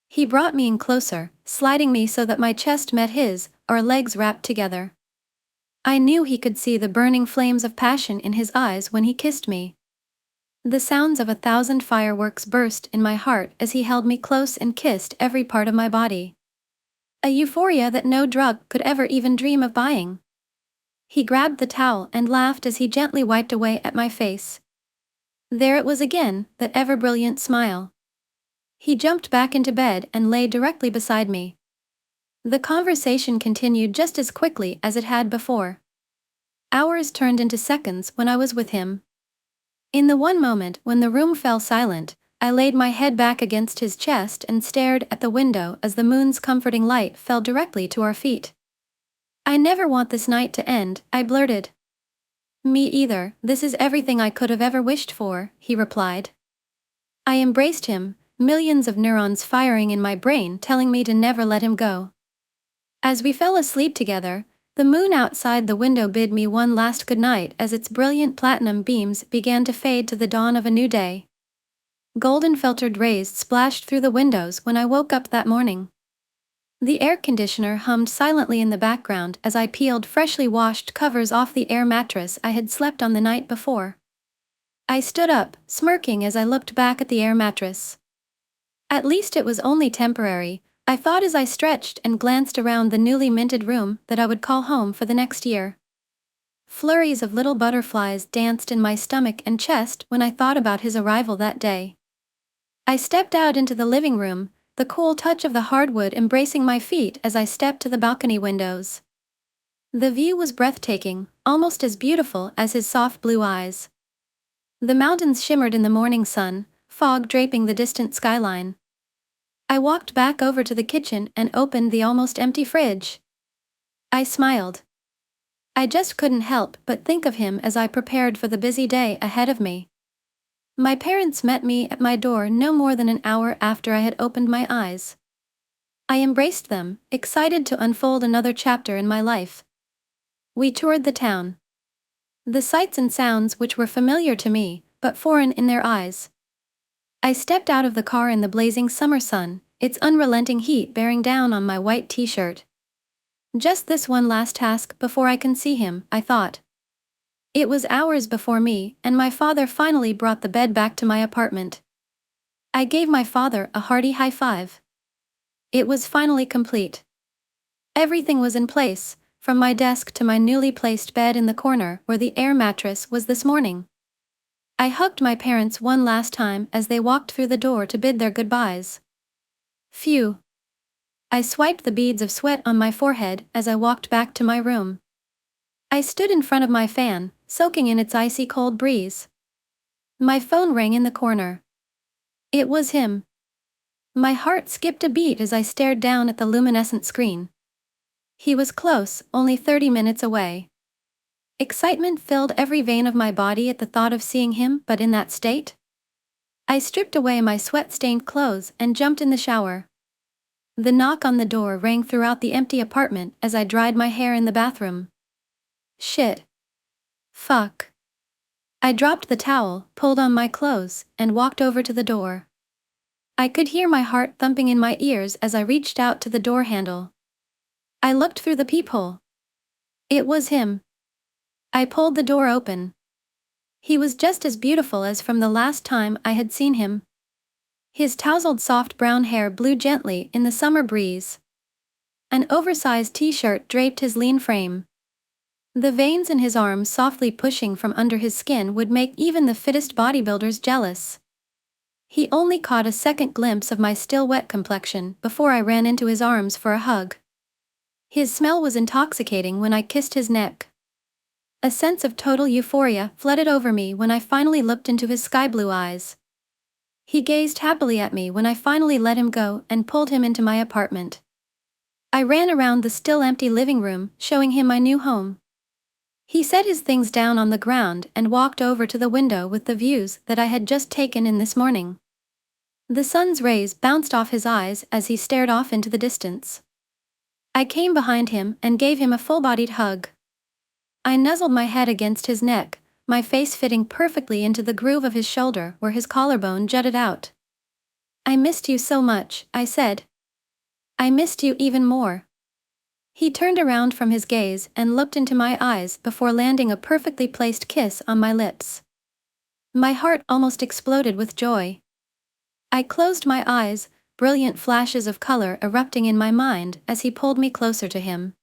He brought me in closer, sliding me so that my chest met his, our legs wrapped together. I knew he could see the burning flames of passion in his eyes when he kissed me. The sounds of 1,000 fireworks burst in my heart as he held me close and kissed every part of my body. A euphoria that no drug could ever even dream of buying. He grabbed the towel and laughed as he gently wiped away at my face. There it was again, that ever-brilliant smile. He jumped back into bed and lay directly beside me. The conversation continued just as quickly as it had before. Hours turned into seconds when I was with him. In the one moment when the room fell silent, I laid my head back against his chest and stared at the window as the moon's comforting light fell directly to our feet. "I never want this night to end," I blurted. "Me either, this is everything I could have ever wished for," he replied. I embraced him, millions of neurons firing in my brain telling me to never let him go. As we fell asleep together, the moon outside the window bid me one last goodnight as its brilliant platinum beams began to fade to the dawn of a new day. Golden filtered rays splashed through the windows when I woke up that morning. The air conditioner hummed silently in the background as I peeled freshly washed covers off the air mattress I had slept on the night before. I stood up, smirking as I looked back at the air mattress. At least it was only temporary, I thought as I stretched and glanced around the newly minted room that I would call home for the next year. Flurries of little butterflies danced in my stomach and chest when I thought about his arrival that day. I stepped out into the living room, the cool touch of the hardwood embracing my feet as I stepped to the balcony windows. The view was breathtaking, almost as beautiful as his soft blue eyes. The mountains shimmered in the morning sun, fog draping the distant skyline. I walked back over to the kitchen and opened the almost empty fridge. I smiled. I just couldn't help but think of him as I prepared for the busy day ahead of me. My parents met me at my door no more than an hour after I had opened my eyes. I embraced them, excited to unfold another chapter in my life. We toured the town. The sights and sounds which were familiar to me, but foreign in their eyes. I stepped out of the car in the blazing summer sun, its unrelenting heat bearing down on my white t-shirt. Just this one last task before I can see him, I thought. It was hours before me, and my father finally brought the bed back to my apartment. I gave my father a hearty high five. It was finally complete. Everything was in place, from my desk to my newly placed bed in the corner where the air mattress was this morning. I hugged my parents one last time as they walked through the door to bid their goodbyes. Phew. I swiped the beads of sweat on my forehead as I walked back to my room. I stood in front of my fan, soaking in its icy cold breeze. My phone rang in the corner. It was him. My heart skipped a beat as I stared down at the luminescent screen. He was close, only 30 minutes away. Excitement filled every vein of my body at the thought of seeing him, but in that state. I stripped away my sweat-stained clothes and jumped in the shower. The knock on the door rang throughout the empty apartment as I dried my hair in the bathroom. Shit. Fuck. I dropped the towel, pulled on my clothes, and walked over to the door. I could hear my heart thumping in my ears as I reached out to the door handle. I looked through the peephole. It was him. I pulled the door open. He was just as beautiful as from the last time I had seen him. His tousled soft brown hair blew gently in the summer breeze. An oversized t-shirt draped his lean frame. The veins in his arms softly pushing from under his skin would make even the fittest bodybuilders jealous. He only caught a second glimpse of my still wet complexion before I ran into his arms for a hug. His smell was intoxicating when I kissed his neck. A sense of total euphoria flooded over me when I finally looked into his sky-blue eyes. He gazed happily at me when I finally let him go and pulled him into my apartment. I ran around the still empty living room, showing him my new home. He set his things down on the ground and walked over to the window with the views that I had just taken in this morning. The sun's rays bounced off his eyes as he stared off into the distance. I came behind him and gave him a full-bodied hug. I nuzzled my head against his neck, my face fitting perfectly into the groove of his shoulder where his collarbone jutted out. "I missed you so much," I said. "I missed you even more." He turned around from his gaze and looked into my eyes before landing a perfectly placed kiss on my lips. My heart almost exploded with joy. I closed my eyes, brilliant flashes of color erupting in my mind as he pulled me closer to him.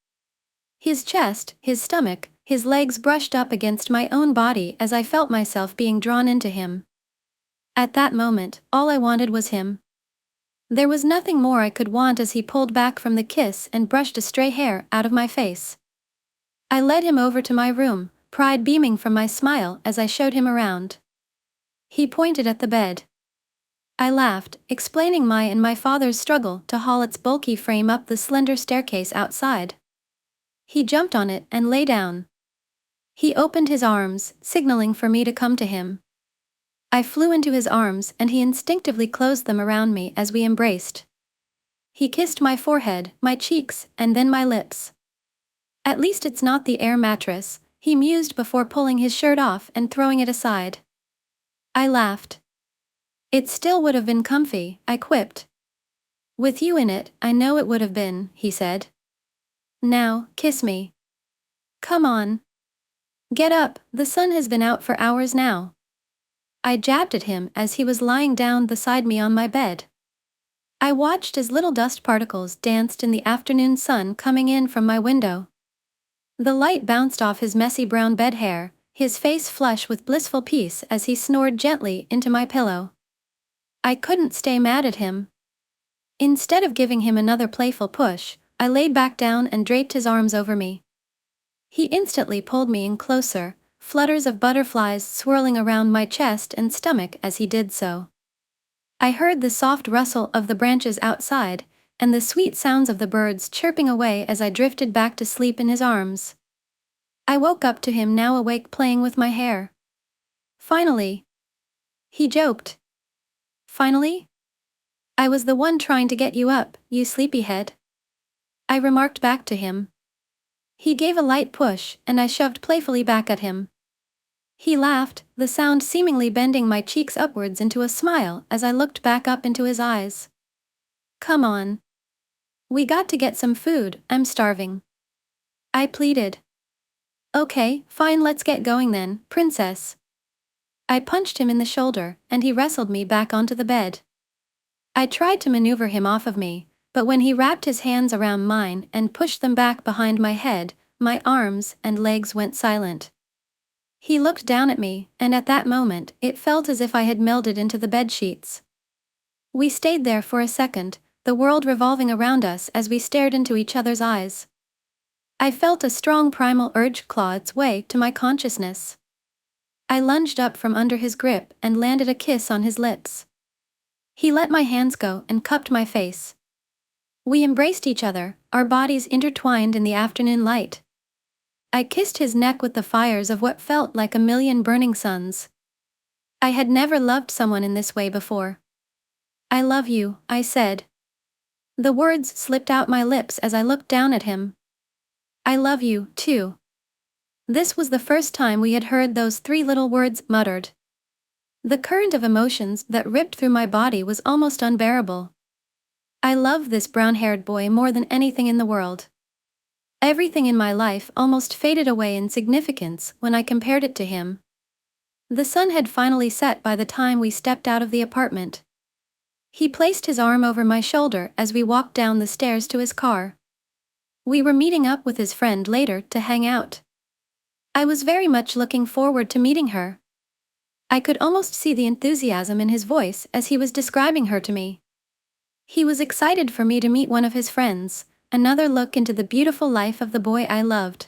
His chest, his stomach, his legs brushed up against my own body as I felt myself being drawn into him. At that moment, all I wanted was him. There was nothing more I could want as he pulled back from the kiss and brushed a stray hair out of my face. I led him over to my room, pride beaming from my smile as I showed him around. He pointed at the bed. I laughed, explaining my and my father's struggle to haul its bulky frame up the slender staircase outside. He jumped on it and lay down. He opened his arms, signaling for me to come to him. I flew into his arms and he instinctively closed them around me as we embraced. He kissed my forehead, my cheeks, and then my lips. "At least it's not the air mattress," he mused before pulling his shirt off and throwing it aside. I laughed. "It still would have been comfy," I quipped. "With you in it, I know it would have been," he said. "Now, kiss me. Come on. Get up, the sun has been out for hours now." I jabbed at him as he was lying down beside me on my bed. I watched as little dust particles danced in the afternoon sun coming in from my window. The light bounced off his messy brown bed hair, his face flush with blissful peace as he snored gently into my pillow. I couldn't stay mad at him. Instead of giving him another playful push, I laid back down and draped his arms over me. He instantly pulled me in closer, flutters of butterflies swirling around my chest and stomach as he did so. I heard the soft rustle of the branches outside, and the sweet sounds of the birds chirping away as I drifted back to sleep in his arms. I woke up to him now awake playing with my hair. "Finally," he joked. "Finally? I was the one trying to get you up, you sleepyhead," I remarked back to him. He gave a light push, and I shoved playfully back at him. He laughed, the sound seemingly bending my cheeks upwards into a smile as I looked back up into his eyes. "Come on. We got to get some food, I'm starving," I pleaded. "Okay, fine, let's get going then, princess." I punched him in the shoulder, and he wrestled me back onto the bed. I tried to maneuver him off of me, but when he wrapped his hands around mine and pushed them back behind my head, my arms and legs went silent. He looked down at me, and at that moment, it felt as if I had melded into the bedsheets. We stayed there for a second, the world revolving around us as we stared into each other's eyes. I felt a strong primal urge claw its way to my consciousness. I lunged up from under his grip and landed a kiss on his lips. He let my hands go and cupped my face. We embraced each other, our bodies intertwined in the afternoon light. I kissed his neck with the fires of what felt like a million burning suns. I had never loved someone in this way before. "I love you," I said. The words slipped out my lips as I looked down at him. "I love you, too." This was the first time we had heard those three little words muttered. The current of emotions that ripped through my body was almost unbearable. I loved this brown-haired boy more than anything in the world. Everything in my life almost faded away in significance when I compared it to him. The sun had finally set by the time we stepped out of the apartment. He placed his arm over my shoulder as we walked down the stairs to his car. We were meeting up with his friend later to hang out. I was very much looking forward to meeting her. I could almost see the enthusiasm in his voice as he was describing her to me. He was excited for me to meet one of his friends, another look into the beautiful life of the boy I loved.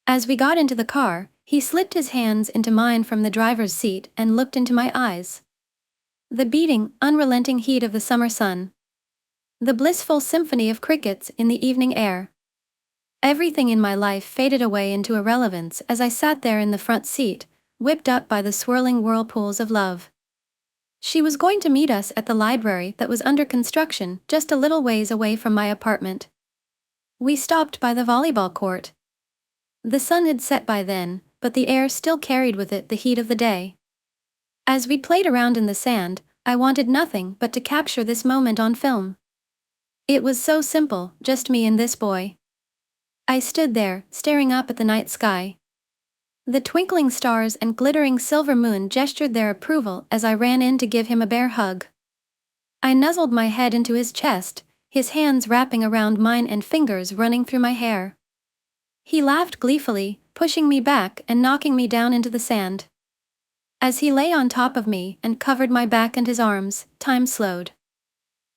As we got into the car, he slipped his hands into mine from the driver's seat and looked into my eyes. The beating, unrelenting heat of the summer sun. The blissful symphony of crickets in the evening air. Everything in my life faded away into irrelevance as I sat there in the front seat, whipped up by the swirling whirlpools of love. She was going to meet us at the library that was under construction just a little ways away from my apartment. We stopped by the volleyball court. The sun had set by then, but the air still carried with it the heat of the day. As we played around in the sand, I wanted nothing but to capture this moment on film. It was so simple, just me and this boy. I stood there, staring up at the night sky. The twinkling stars and glittering silver moon gestured their approval as I ran in to give him a bear hug. I nuzzled my head into his chest, his hands wrapping around mine and fingers running through my hair. He laughed gleefully, pushing me back and knocking me down into the sand. As he lay on top of me and covered my back and his arms, time slowed.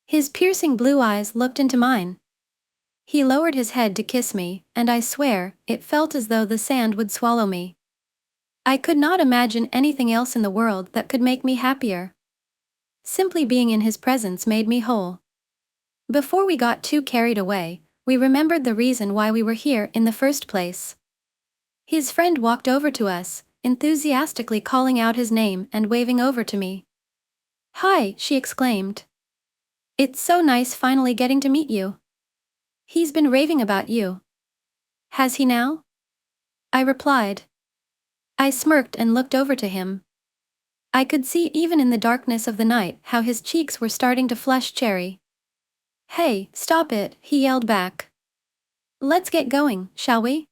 His piercing blue eyes looked into mine. He lowered his head to kiss me, and I swear, it felt as though the sand would swallow me. I could not imagine anything else in the world that could make me happier. Simply being in his presence made me whole. Before we got too carried away, we remembered the reason why we were here in the first place. His friend walked over to us, enthusiastically calling out his name and waving over to me. "Hi," she exclaimed. "It's so nice finally getting to meet you. He's been raving about you." "Has he now?" I replied. I smirked and looked over to him. I could see even in the darkness of the night how his cheeks were starting to flush cherry. "Hey, stop it," he yelled back. "Let's get going, shall we?"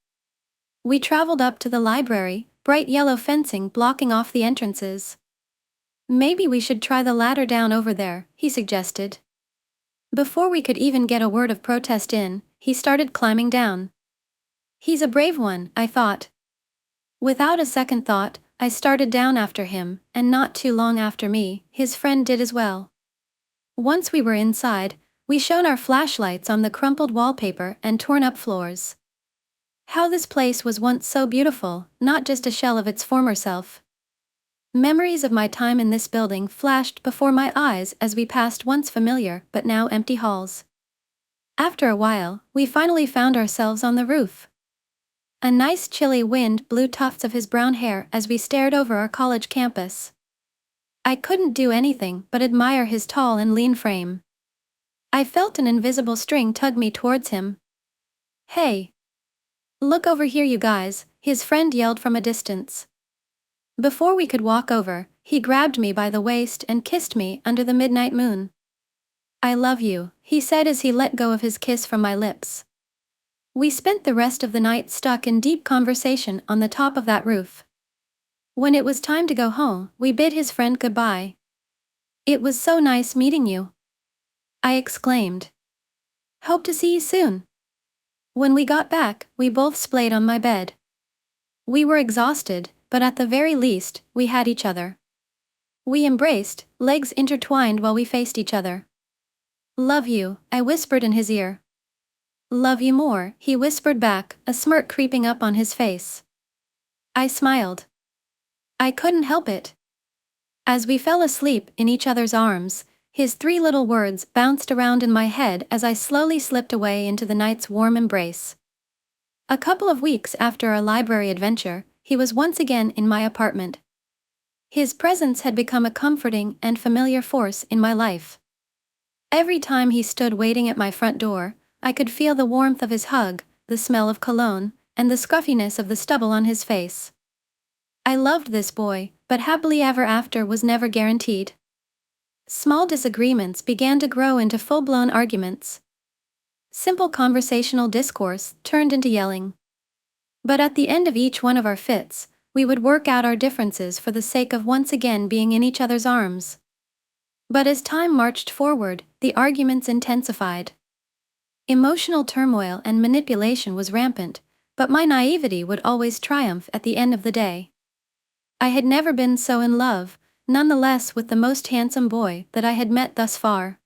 We traveled up to the library, bright yellow fencing blocking off the entrances. "Maybe we should try the ladder down over there," he suggested. Before we could even get a word of protest in, he started climbing down. He's a brave one, I thought. Without a second thought, I started down after him, and not too long after me, his friend did as well. Once we were inside, we shone our flashlights on the crumpled wallpaper and torn-up floors. How this place was once so beautiful, not just a shell of its former self. Memories of my time in this building flashed before my eyes as we passed once familiar but now empty halls. After a while, we finally found ourselves on the roof. A nice chilly wind blew tufts of his brown hair as we stared over our college campus. I couldn't do anything but admire his tall and lean frame. I felt an invisible string tug me towards him. "Hey! Look over here, you guys," his friend yelled from a distance. Before we could walk over, he grabbed me by the waist and kissed me under the midnight moon. "I love you," he said as he let go of his kiss from my lips. We spent the rest of the night stuck in deep conversation on the top of that roof. When it was time to go home, we bid his friend goodbye. "It was so nice meeting you," I exclaimed. "Hope to see you soon." When we got back, we both splayed on my bed. We were exhausted, but at the very least, we had each other. We embraced, legs intertwined while we faced each other. "Love you," I whispered in his ear. "Love you more," he whispered back, a smirk creeping up on his face. I smiled. I couldn't help it. As we fell asleep in each other's arms, his three little words bounced around in my head as I slowly slipped away into the night's warm embrace. A couple of weeks after our library adventure, he was once again in my apartment. His presence had become a comforting and familiar force in my life. Every time he stood waiting at my front door, I could feel the warmth of his hug, the smell of cologne, and the scruffiness of the stubble on his face. I loved this boy, but happily ever after was never guaranteed. Small disagreements began to grow into full-blown arguments. Simple conversational discourse turned into yelling. But at the end of each one of our fits, we would work out our differences for the sake of once again being in each other's arms. But as time marched forward, the arguments intensified. Emotional turmoil and manipulation was rampant, but my naivety would always triumph at the end of the day. I had never been so in love, nonetheless, with the most handsome boy that I had met thus far.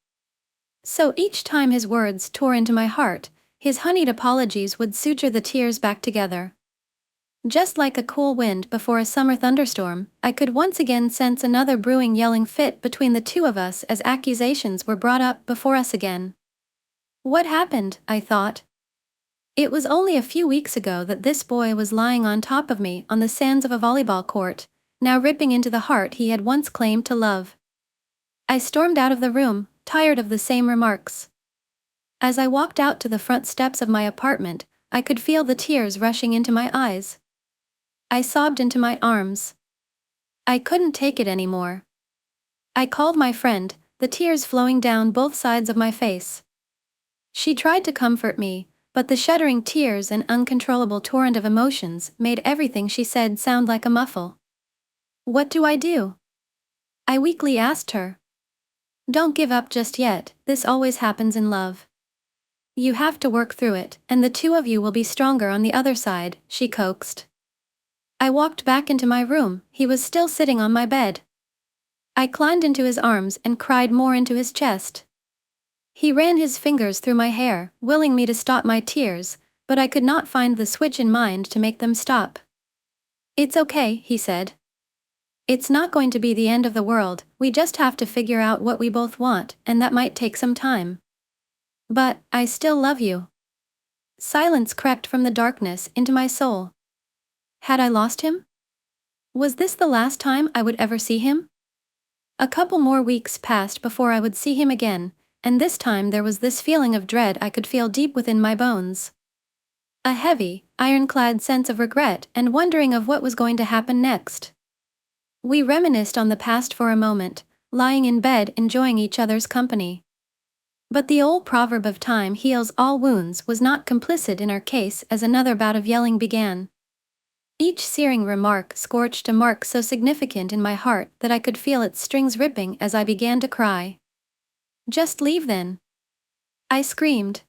So each time his words tore into my heart, his honeyed apologies would suture the tears back together. Just like a cool wind before a summer thunderstorm, I could once again sense another brewing yelling fit between the two of us as accusations were brought up before us again. What happened, I thought. It was only a few weeks ago that this boy was lying on top of me on the sands of a volleyball court, now ripping into the heart he had once claimed to love. I stormed out of the room, tired of the same remarks. As I walked out to the front steps of my apartment, I could feel the tears rushing into my eyes. I sobbed into my arms. I couldn't take it anymore. I called my friend, the tears flowing down both sides of my face. She tried to comfort me, but the shuddering tears and uncontrollable torrent of emotions made everything she said sound like a muffle. What do I do? I weakly asked her. Don't give up just yet, this always happens in love. You have to work through it, and the two of you will be stronger on the other side, she coaxed. I walked back into my room, he was still sitting on my bed. I climbed into his arms and cried more into his chest. He ran his fingers through my hair, willing me to stop my tears, but I could not find the switch in mind to make them stop. It's okay, he said. It's not going to be the end of the world, we just have to figure out what we both want, and that might take some time. But, I still love you. Silence crept from the darkness into my soul. Had I lost him? Was this the last time I would ever see him? A couple more weeks passed before I would see him again, and this time there was this feeling of dread I could feel deep within my bones. A heavy, ironclad sense of regret and wondering of what was going to happen next. We reminisced on the past for a moment, lying in bed enjoying each other's company. But the old proverb of time heals all wounds was not complicit in our case as another bout of yelling began. Each searing remark scorched a mark so significant in my heart that I could feel its strings ripping as I began to cry. Just leave then. I screamed.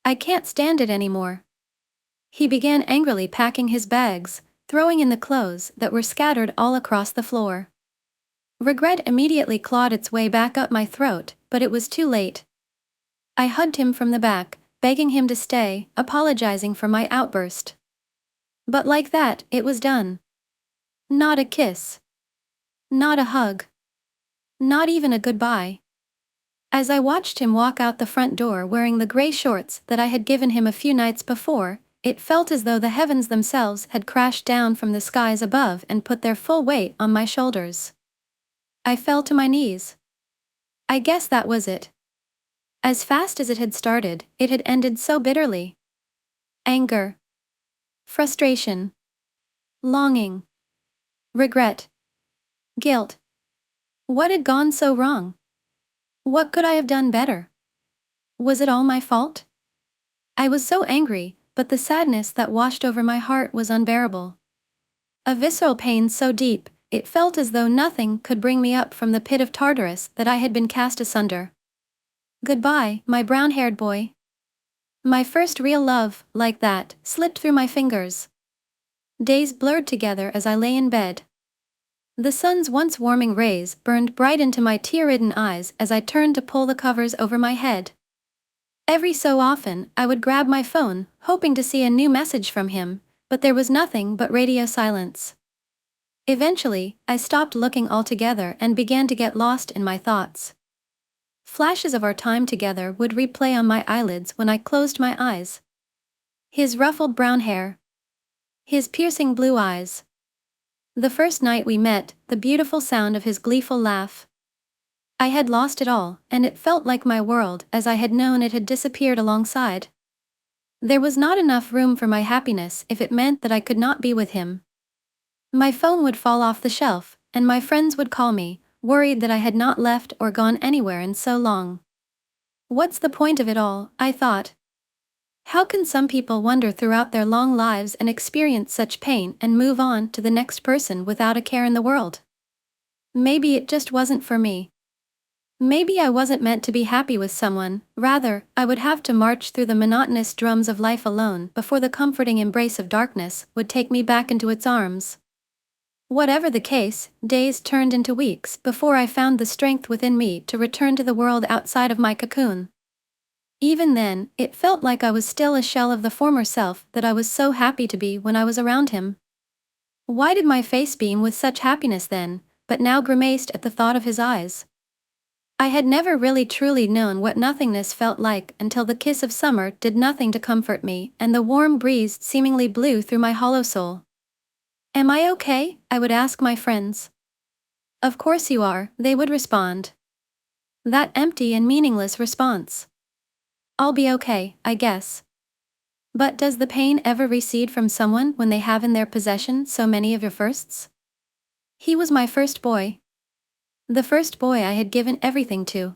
I can't stand it anymore. He began angrily packing his bags, throwing in the clothes that were scattered all across the floor. Regret immediately clawed its way back up my throat, but it was too late. I hugged him from the back, begging him to stay, apologizing for my outburst. But like that, it was done. Not a kiss. Not a hug. Not even a goodbye. As I watched him walk out the front door wearing the gray shorts that I had given him a few nights before, it felt as though the heavens themselves had crashed down from the skies above and put their full weight on my shoulders. I fell to my knees. I guess that was it. As fast as it had started, it had ended so bitterly. Anger. Frustration. Longing. Regret. Guilt. What had gone so wrong? What could I have done better? Was it all my fault? I was so angry, but the sadness that washed over my heart was unbearable. A visceral pain so deep, it felt as though nothing could bring me up from the pit of Tartarus that I had been cast asunder. Goodbye, my brown-haired boy. My first real love, like that, slipped through my fingers. Days blurred together as I lay in bed. The sun's once warming rays burned bright into my tear-ridden eyes as I turned to pull the covers over my head. Every so often, I would grab my phone, hoping to see a new message from him, but there was nothing but radio silence. Eventually, I stopped looking altogether and began to get lost in my thoughts. Flashes of our time together would replay on my eyelids when I closed my eyes. His ruffled brown hair. His piercing blue eyes. The first night we met, the beautiful sound of his gleeful laugh. I had lost it all, and it felt like my world as I had known it had disappeared alongside. There was not enough room for my happiness if it meant that I could not be with him. My phone would fall off the shelf, and my friends would call me, worried that I had not left or gone anywhere in so long. What's the point of it all, I thought. How can some people wander throughout their long lives and experience such pain and move on to the next person without a care in the world? Maybe it just wasn't for me. Maybe I wasn't meant to be happy with someone, rather, I would have to march through the monotonous drums of life alone before the comforting embrace of darkness would take me back into its arms. Whatever the case, days turned into weeks before I found the strength within me to return to the world outside of my cocoon. Even then, it felt like I was still a shell of the former self that I was so happy to be when I was around him. Why did my face beam with such happiness then, but now grimaced at the thought of his eyes? I had never really truly known what nothingness felt like until the kiss of summer did nothing to comfort me and the warm breeze seemingly blew through my hollow soul. Am I okay? I would ask my friends. Of course you are, they would respond. That empty and meaningless response. I'll be okay, I guess. But does the pain ever recede from someone when they have in their possession so many of your firsts? He was my first boy. The first boy I had given everything to.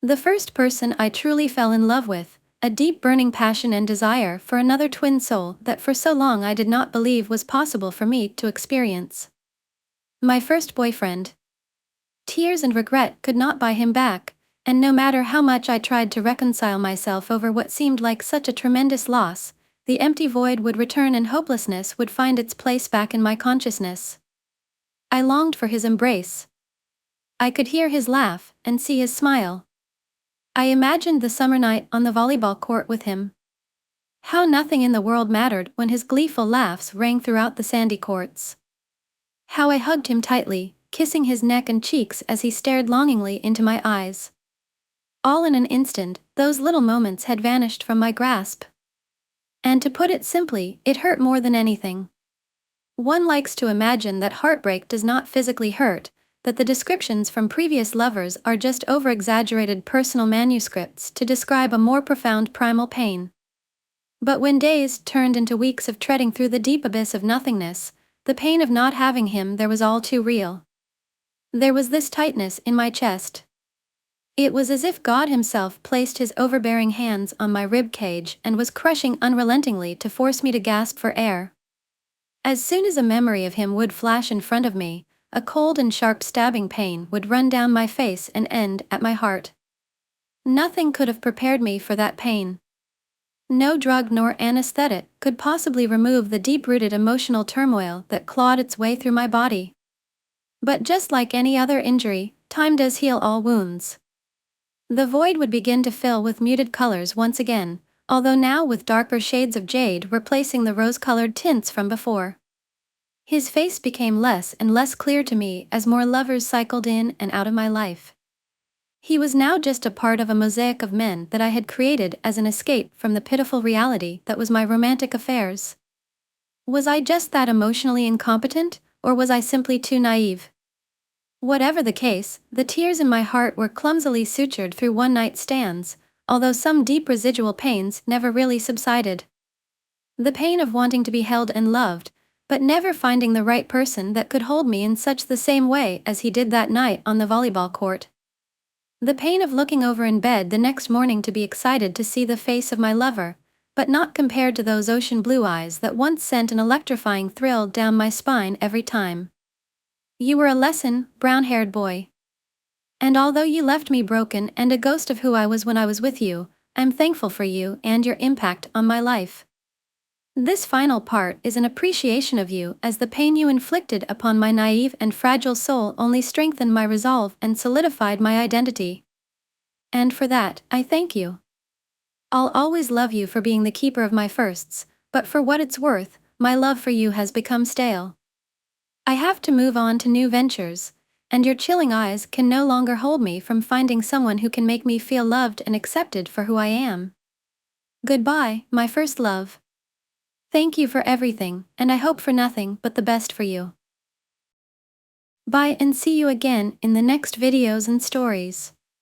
The first person I truly fell in love with, a deep burning passion and desire for another twin soul that for so long I did not believe was possible for me to experience. My first boyfriend. Tears and regret could not buy him back, and no matter how much I tried to reconcile myself over what seemed like such a tremendous loss, the empty void would return and hopelessness would find its place back in my consciousness. I longed for his embrace. I could hear his laugh and see his smile. I imagined the summer night on the volleyball court with him. How nothing in the world mattered when his gleeful laughs rang throughout the sandy courts. How I hugged him tightly, kissing his neck and cheeks as he stared longingly into my eyes. All in an instant, those little moments had vanished from my grasp. And to put it simply, it hurt more than anything. One likes to imagine that heartbreak does not physically hurt, that the descriptions from previous lovers are just over-exaggerated personal manuscripts to describe a more profound primal pain. But when days turned into weeks of treading through the deep abyss of nothingness, the pain of not having him there was all too real. There was this tightness in my chest. It was as if God himself placed his overbearing hands on my rib cage and was crushing unrelentingly to force me to gasp for air. As soon as a memory of him would flash in front of me, a cold and sharp stabbing pain would run down my face and end at my heart. Nothing could have prepared me for that pain. No drug nor anesthetic could possibly remove the deep-rooted emotional turmoil that clawed its way through my body. But just like any other injury, time does heal all wounds. The void would begin to fill with muted colors once again, although now with darker shades of jade replacing the rose-colored tints from before. His face became less and less clear to me as more lovers cycled in and out of my life. He was now just a part of a mosaic of men that I had created as an escape from the pitiful reality that was my romantic affairs. Was I just that emotionally incompetent, or was I simply too naive? Whatever the case, the tears in my heart were clumsily sutured through one-night stands, although some deep residual pains never really subsided. The pain of wanting to be held and loved, but never finding the right person that could hold me in such the same way as he did that night on the volleyball court. The pain of looking over in bed the next morning to be excited to see the face of my lover, but not compared to those ocean blue eyes that once sent an electrifying thrill down my spine every time. You were a lesson, brown-haired boy. And although you left me broken and a ghost of who I was when I was with you, I'm thankful for you and your impact on my life. This final part is an appreciation of you, as the pain you inflicted upon my naive and fragile soul only strengthened my resolve and solidified my identity. And for that, I thank you. I'll always love you for being the keeper of my firsts, but for what it's worth, my love for you has become stale. I have to move on to new ventures, and your chilling eyes can no longer hold me from finding someone who can make me feel loved and accepted for who I am. Goodbye, my first love. Thank you for everything, and I hope for nothing but the best for you. Bye and see you again in the next videos and stories.